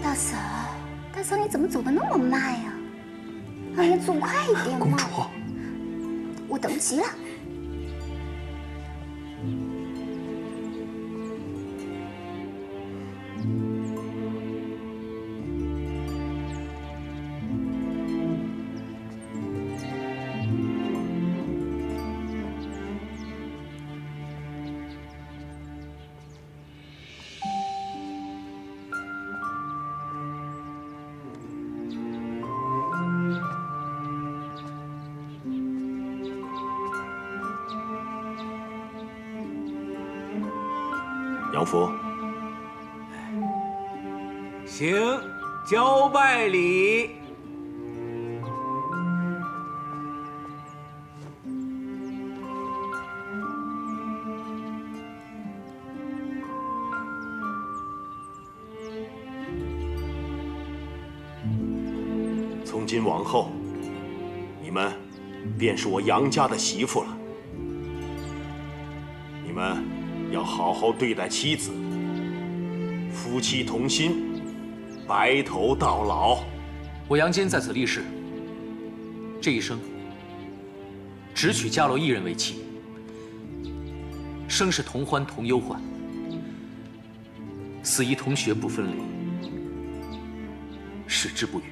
大嫂，你怎么走得那么慢呀？哎呀，走快一点嘛！公主，我等不及了。杨福，行，交拜礼。从今往后，你们便是我杨家的媳妇了。你们要好好对待妻子，夫妻同心，白头到老。我杨坚在此立誓，这一生只娶伽罗一人为妻，生是同欢同忧患，死亦同穴不分离，矢志不渝。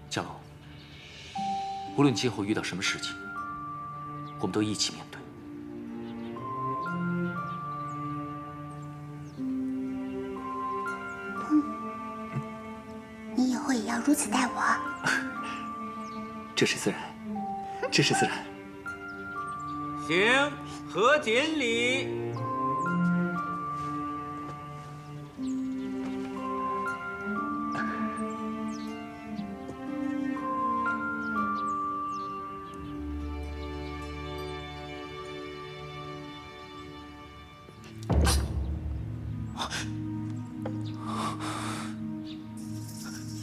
伽罗，无论今后遇到什么事情，我们都一起面对。你以后也要如此待我。这是自然，这是自然。行，合锦礼。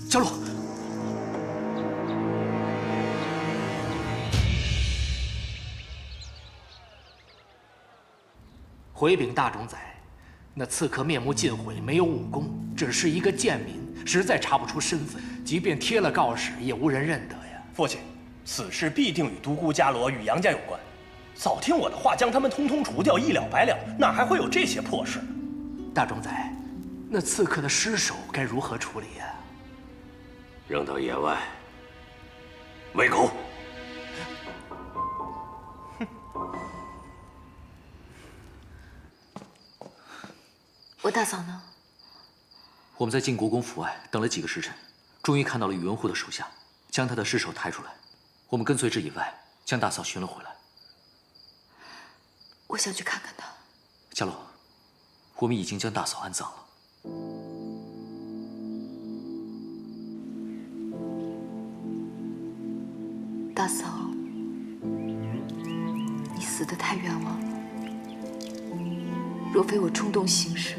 伽罗，回禀大冢宰，那刺客面目尽毁，没有武功，只是一个贱民，实在查不出身份。即便贴了告示，也无人认得呀。父亲，此事必定与独孤伽罗与杨家有关。早听我的话，将他们通通除掉，一了百了，哪还会有这些破事？大冢宰，那刺客的尸首该如何处理呀？扔到野外，喂狗。我大嫂呢？我们在靖国公府外等了几个时辰，终于看到了宇文护的手下，将他的尸首抬出来。我们跟随至野外，将大嫂寻了回来。我想去看看他。伽罗，我们已经将大嫂安葬了。若非我冲动行事，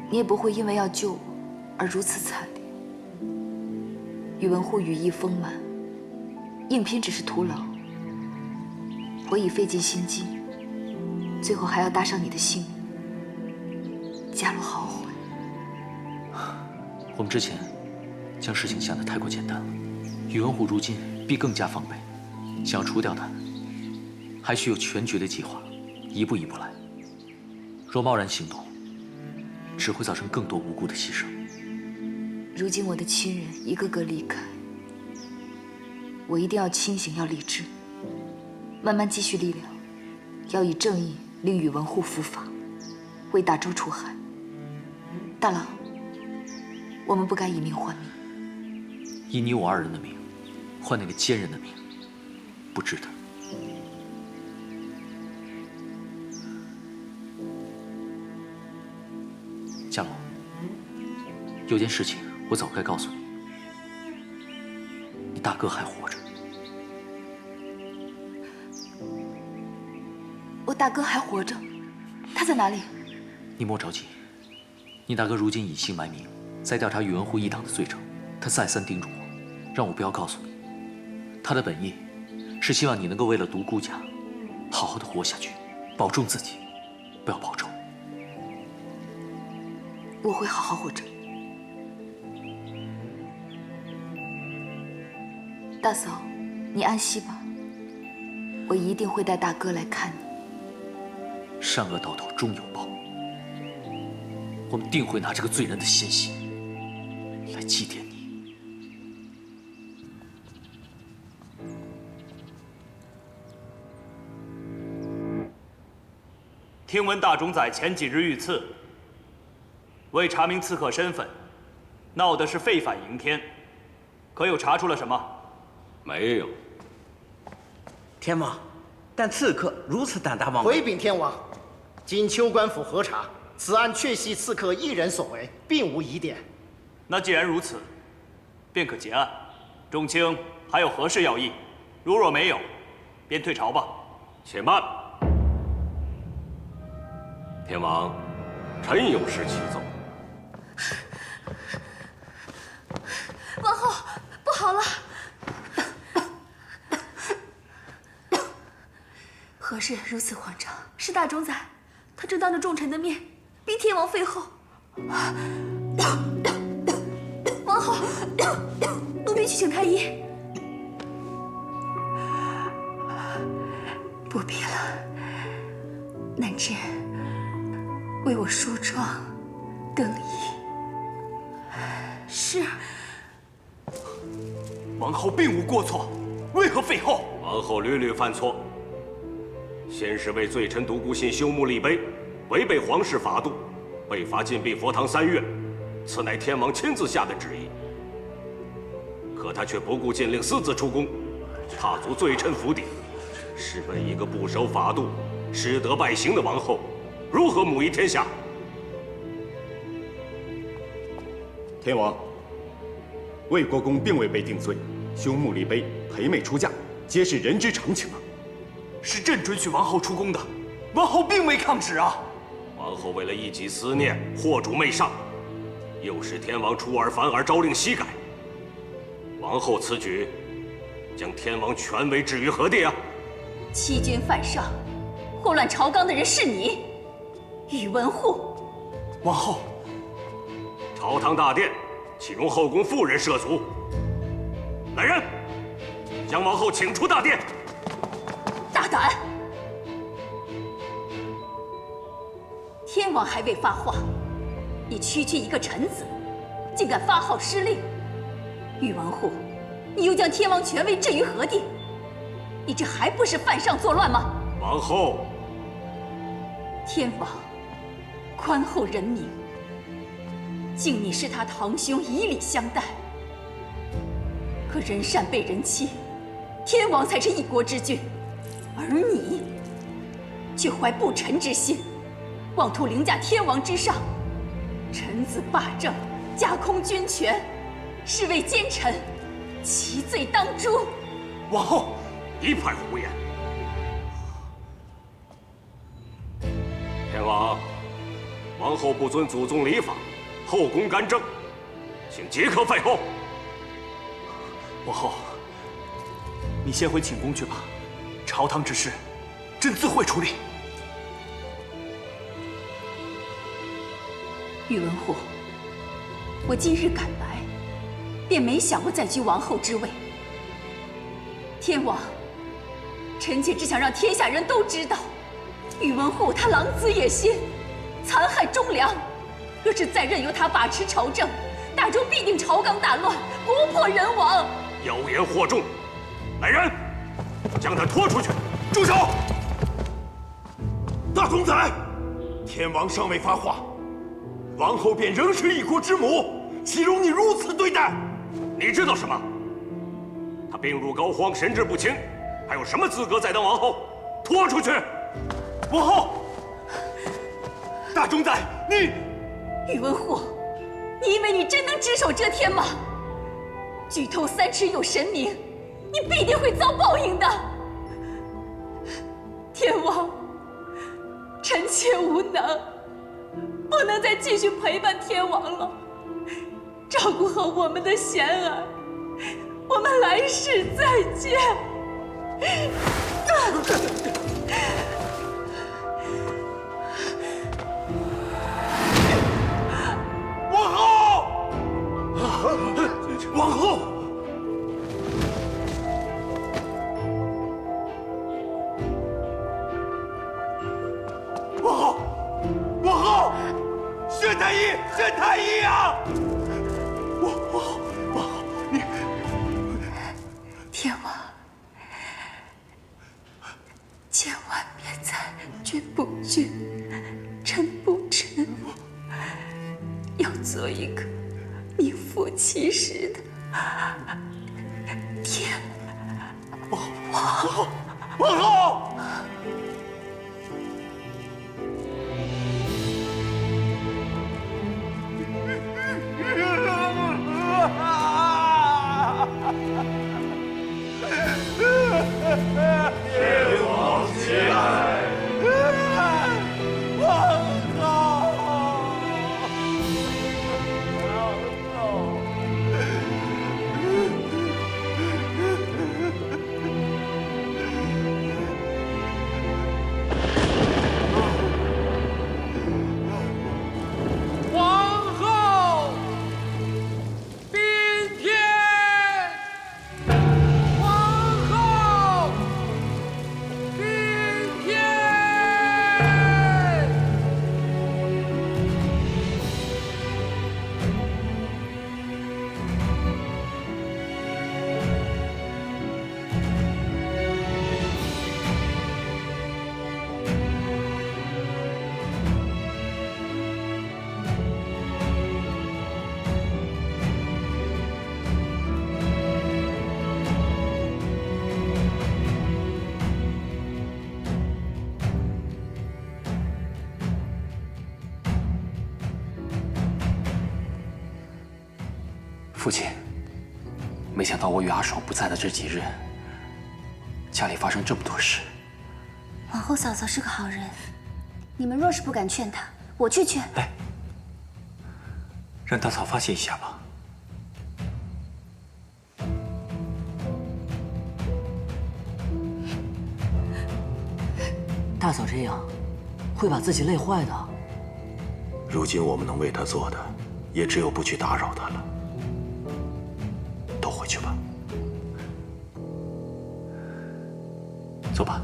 你也不会因为要救我而如此惨烈。宇文护羽翼丰满，硬拼只是徒劳。我已费尽心机，最后还要搭上你的性命，伽罗好悔。我们之前将事情想得太过简单了，宇文护如今必更加防备，想要除掉他，还需有全局的计划，一步一步来。若贸然行动，只会造成更多无辜的牺牲。如今我的亲人一个个离开，我一定要清醒，要理智，慢慢积蓄力量，要以正义令宇文护伏法，为大周除害。大佬，我们不该以命换命。以你我二人的命，换那个奸人的命，不值得。伽罗，有件事情我早该告诉你，你大哥还活着。我大哥还活着，他在哪里？你莫着急，你大哥如今隐姓埋名，在调查宇文护一党的罪证。他再三叮嘱我，让我不要告诉你。他的本意是希望你能够为了独孤家，好好的活下去，保重自己，不要报仇。我会好好活着。大嫂，你安息吧，我一定会带大哥来看你。善恶到头终有报，我们定会拿这个罪人的鲜血来祭奠你。听闻大冢宰前几日遇刺，为查明刺客身份，闹的是废反迎天，可有查出了什么？没有。天王，但刺客如此胆大妄为，回禀天王，经秋官府核查，此案确系刺客一人所为，并无疑点。那既然如此，便可结案。众卿还有何事要议？如若没有，便退朝吧。且慢。天王，臣有事启奏。王后，不好了！何事如此慌张？是大冢宰，他正当着众臣的面逼天王废后。王后，奴婢去请太医。不必了，南枝，为我梳妆更衣。是。王后并无过错，为何废后？王后屡屡犯错，先是为罪臣独孤信修墓立碑，违背皇室法度，被罚禁闭佛堂3月，此乃天王亲自下的旨意。可他却不顾禁令，私自出宫，踏足罪臣府邸，试问一个不守法度、失德败行的王后，如何母仪天下？天王，魏国公并未被定罪，修墓立碑、陪妹出嫁，皆是人之常情啊。是朕准许王后出宫的，王后并未抗旨啊。王后为了一己私念，祸主媚上，又使天王出尔反尔，朝令夕改。王后此举，将天王权威置于何地啊？欺君犯上，祸乱朝纲的人是你，宇文护。王后，朝堂大殿，岂容后宫妇人涉足？来人，将王后请出大殿。大胆！天王还未发话，你区区一个臣子，竟敢发号施令！宇文护，你又将天王权威置于何地？你这还不是犯上作乱吗？王后，天王宽厚仁明，敬你是他堂兄，以礼相待。可人善被人欺，天王才是一国之君，而你却怀不臣之心，妄图凌驾天王之上，臣子霸政，架空军权，是为奸臣，其罪当诛。王后，一派胡言！王，王后不遵祖宗礼法，后宫干政，请即刻废后。王后，你先回寝宫去吧，朝堂之事，朕自会处理。宇文护，我今日赶来，便没想过再居王后之位。天王，臣妾只想让天下人都知道，宇文护他狼子野心，残害忠良。若是再任由他把持朝政，大周必定朝纲大乱，国破人亡。妖言惑众，来人，将他拖出去！住手！大冢宰，天王尚未发话，王后便仍是一国之母，岂容你如此对待？你知道什么？她病入膏肓，神志不清，还有什么资格再当王后？拖出去！王后，大冢宰，你……宇文护，你以为你真能只手遮天吗？举头三尺有神明，你必定会遭报应的。天王，臣妾无能，不能再继续陪伴天王了。照顾好我们的贤儿，我们来世再见。王后，王后。王后，宣太医，宣太医啊！王后，你天王，千万别再君不君，臣不臣，要做一个名副其实的天王。王后。天王节哀，王后，王后宾天。父亲，没想到我与阿爽不在的这几日，家里发生这么多事。皇后嫂嫂是个好人，你们若是不敢劝她，我去劝。来，让大嫂发泄一下吧。大嫂这样，会把自己累坏的。如今我们能为她做的，也只有不去打扰她了。都回去吧。走吧。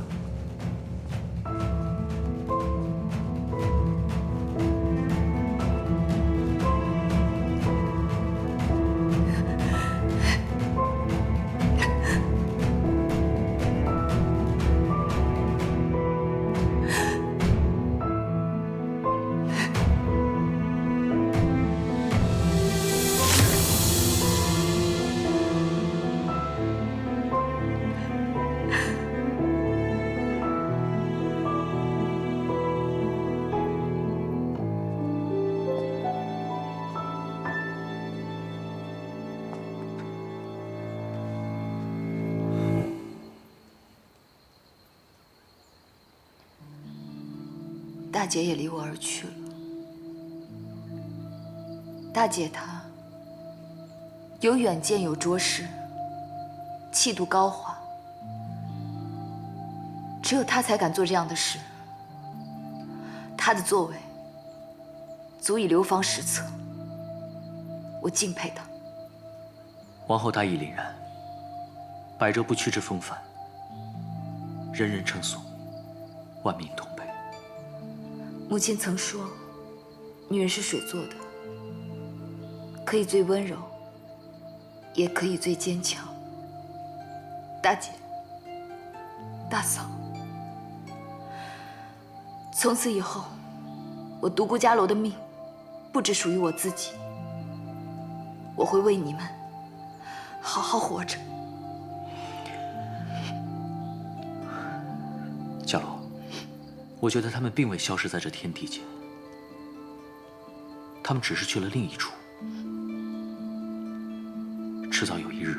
大姐也离我而去了。大姐她有远见，有卓识，气度高华，只有她才敢做这样的事。她的作为足以流芳史册，我敬佩她。王后大义凛然，百折不屈之风范，人人称颂，万民同悲。母亲曾说，女人是水做的，可以最温柔，也可以最坚强。大姐，大嫂，从此以后，我独孤伽罗的命，不只属于我自己。我会为你们好好活着。伽罗，我觉得他们并未消失在这天地间，他们只是去了另一处。迟早有一日，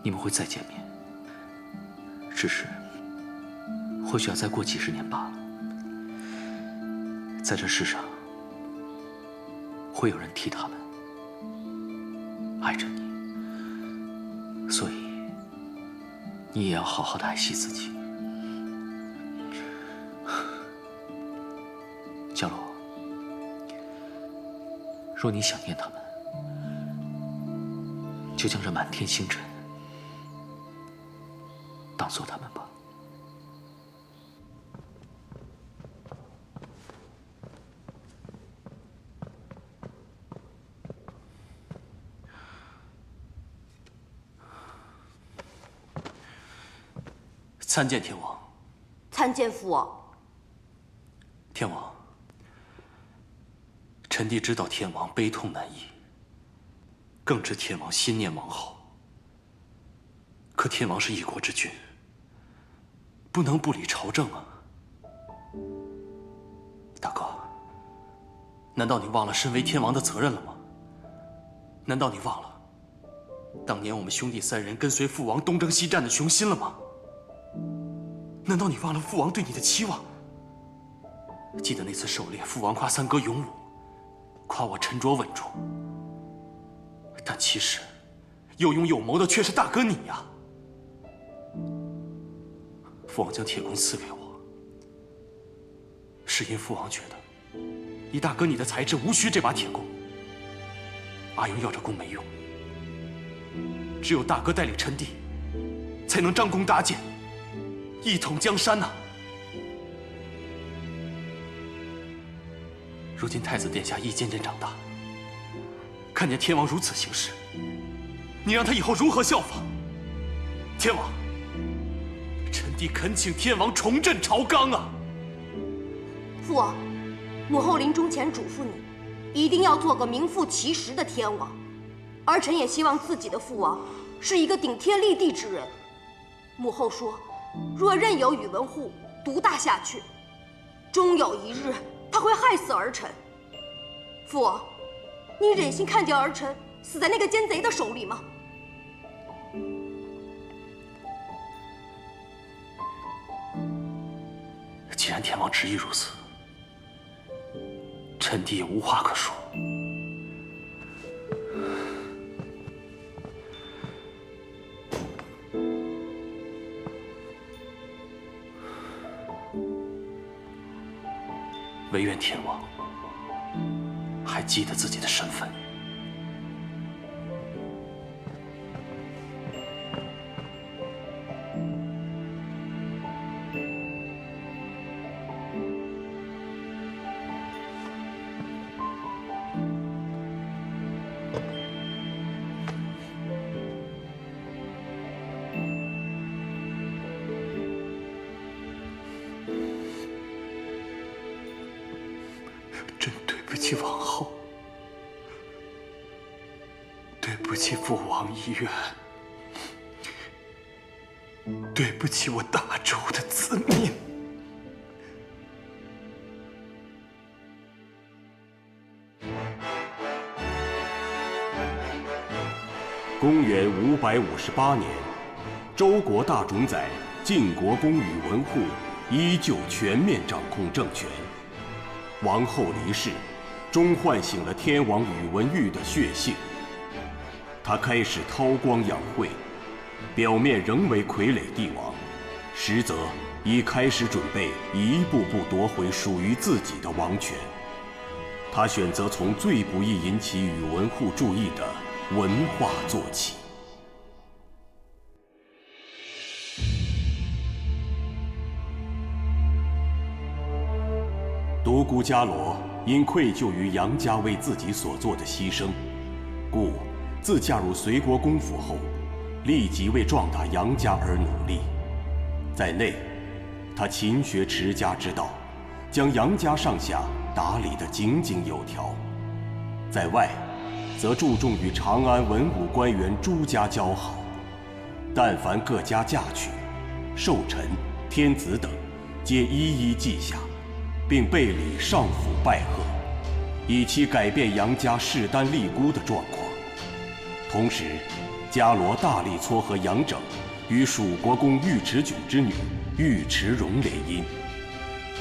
你们会再见面，只是或许要再过几十年罢了。在这世上，会有人替他们爱着你，所以你也要好好的爱惜自己。伽罗，若你想念他们，就将这满天星辰当做他们吧。参见天王。参见父王。天王，臣弟知道天王悲痛难抑，更知天王心念王后。可天王是一国之君，不能不理朝政啊！大哥，难道你忘了身为天王的责任了吗？难道你忘了当年我们兄弟三人跟随父王东征西战的雄心了吗？难道你忘了父王对你的期望？记得那次狩猎，父王夸三哥勇武，夸我沉着稳重，但其实有勇有谋的却是大哥你呀！父王将铁弓赐给我，是因父王觉得以大哥你的才智，无需这把铁弓。阿勇要这弓没用，只有大哥带领臣弟，才能张弓搭箭，一统江山呐！如今太子殿下亦渐渐长大，看见天王如此行事，你让他以后如何效仿？天王，臣弟恳请天王重振朝纲啊！父王，母后临终前嘱咐你，一定要做个名副其实的天王，儿臣也希望自己的父王是一个顶天立地之人。母后说，若任由宇文护独大下去，终有一日他会害死儿臣。父王，你忍心看见儿臣死在那个奸贼的手里吗？既然天王执意如此，臣弟也无话可说。唯愿天王还记得自己的身份。真对不起王后，对不起父王遗愿，对不起我大周的子民。公元558年，周国大冢宰晋国公宇文护依旧全面掌控政权，王后离世，终唤醒了天王宇文毓的血性。他开始韬光养晦，表面仍为傀儡帝王，实则已开始准备一步步夺回属于自己的王权。他选择从最不易引起宇文护注意的文化做起。独孤伽罗因愧疚于杨家为自己所做的牺牲，故自嫁入隋国公府后，立即为壮大杨家而努力。在内，他勤学持家之道，将杨家上下打理得井井有条；在外，则注重与长安文武官员诸家交好。但凡各家嫁娶、寿辰、天子等，皆一一记下，并备礼上府拜贺，以期改变杨家势单力孤的状况。同时，伽罗大力撮合杨整与蜀国公尉迟迥之女尉迟荣联姻。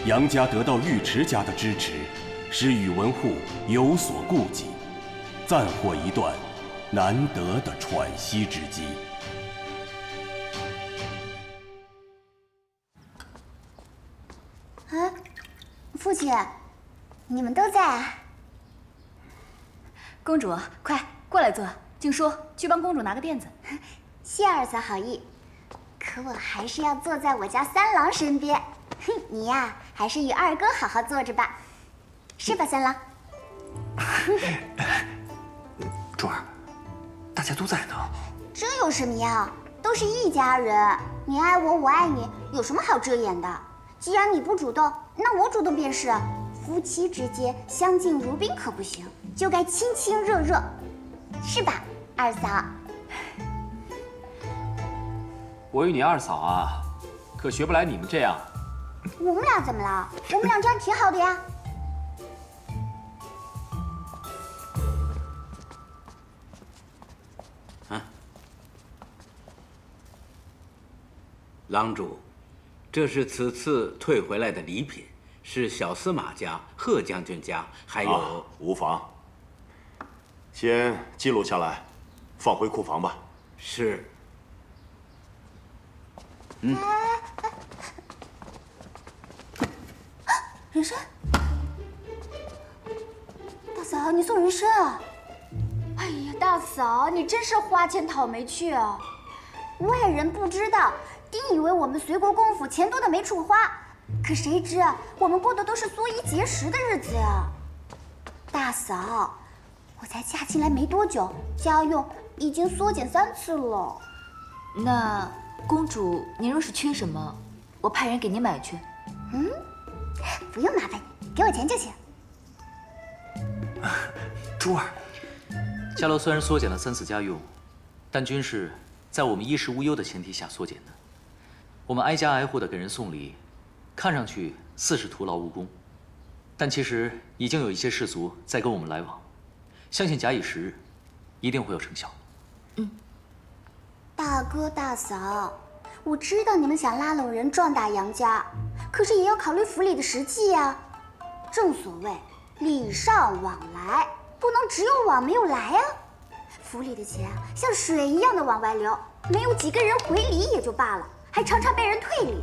杨家得到尉迟家的支持，使宇文护有所顾忌，暂获一段难得的喘息之机。啊，父亲，你们都在啊？公主，快过来坐。静说去帮公主拿个垫子。谢二嫂好意，可我还是要坐在我家三郎身边。你呀，还是与二哥好好坐着吧，是吧，三郎？珠儿，大家都在呢。这有什么呀？都是一家人，你爱我，我爱你，有什么好遮掩的？既然你不主动，那我主动便是。夫妻之间相敬如宾可不行，就该亲亲热热，是吧，二嫂？我与你二嫂啊，可学不来你们这样。我们俩怎么了？我们俩这样挺好的呀。郎主，这是此次退回来的礼品，是小司马家、贺将军家，还有无妨。先记录下来，放回库房吧。是。人参，大嫂，你送人参啊？哎呀，大嫂，你真是花钱讨没趣啊！外人不知道，定以为我们隋国公府钱多的没处花，可谁知我们过的都是缩衣节食的日子呀。大嫂，我才嫁进来没多久，家用已经缩减3次了。那公主，您若是缺什么，我派人给您买去。不用麻烦你，给我钱就行。珠儿，伽罗虽然缩减了3次家用，但均是在我们衣食无忧的前提下缩减的。我们挨家挨户的给人送礼，看上去似是徒劳无功，但其实已经有一些士族在跟我们来往，相信假以时日，一定会有成效。大哥大嫂，我知道你们想拉拢人壮大杨家，可是也要考虑府里的实际呀。正所谓礼尚往来，不能只有往没有来啊。府里的钱像水一样的往外流，没有几个人回礼也就罢了，还常常被人退礼。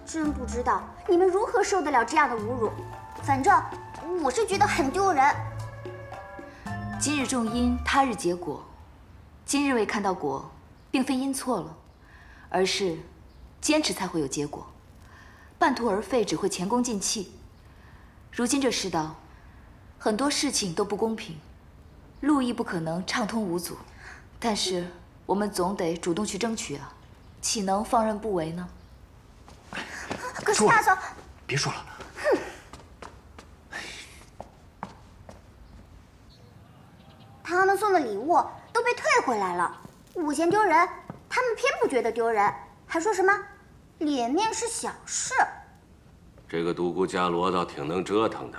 真不知道你们如何受得了这样的侮辱。反正我是觉得很丢人。今日种因，他日结果。今日未看到果，并非因错了，而是坚持才会有结果。半途而废只会前功尽弃。如今这世道，很多事情都不公平，路亦不可能畅通无阻。但是我们总得主动去争取啊，岂能放任不为呢？可是大嫂，别说了。他们送的礼物都被退回来了，我嫌丢人，他们偏不觉得丢人，还说什么脸面是小事。这个独孤伽罗倒挺能折腾的，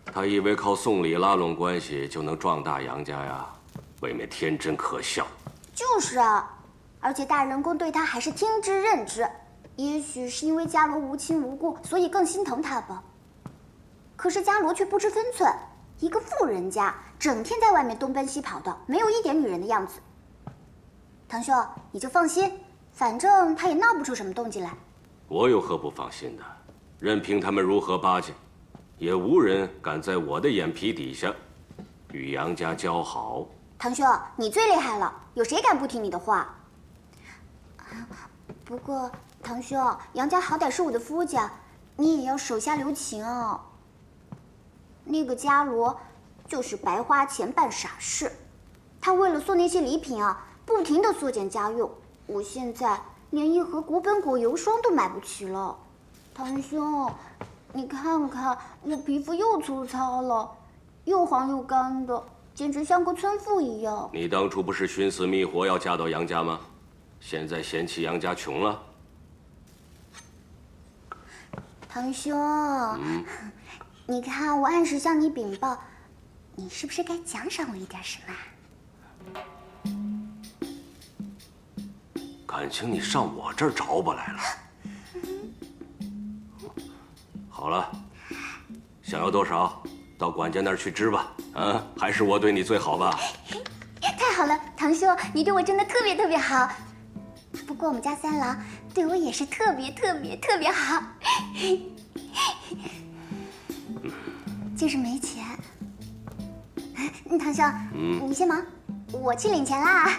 他以为靠送礼拉拢关系就能壮大杨家呀，未免天真可笑。就是啊，而且大人公对他还是听之任之，也许是因为伽罗无亲无故，所以更心疼他吧。可是伽罗却不知分寸，一个富人家，整天在外面东奔西跑的，没有一点女人的样子。堂兄，你就放心，反正他也闹不出什么动静来。我有何不放心的？任凭他们如何巴结，也无人敢在我的眼皮底下与杨家交好。堂兄，你最厉害了，有谁敢不听你的话？不过，堂兄，杨家好歹是我的夫家，你也要手下留情哦。那个伽罗就是白花钱办傻事，他为了送那些礼品啊，不停地缩减家用，我现在连一盒国本果油霜都买不起了。堂兄，你看看我皮肤又粗糙了，又黄又干的，简直像个村妇一样。你当初不是寻死觅活要嫁到杨家吗？现在嫌弃杨家穷了？堂兄，你看我按时向你禀报，你是不是该奖赏我一点什么？感情你上我这儿着吧来了。好了，想要多少，到管家那儿去支吧。啊，还是我对你最好吧。太好了，堂兄，你对我真的特别特别好。不过我们家三郎对我也是特别特别特别好，就是没钱。堂兄，你先忙，我去领钱啦。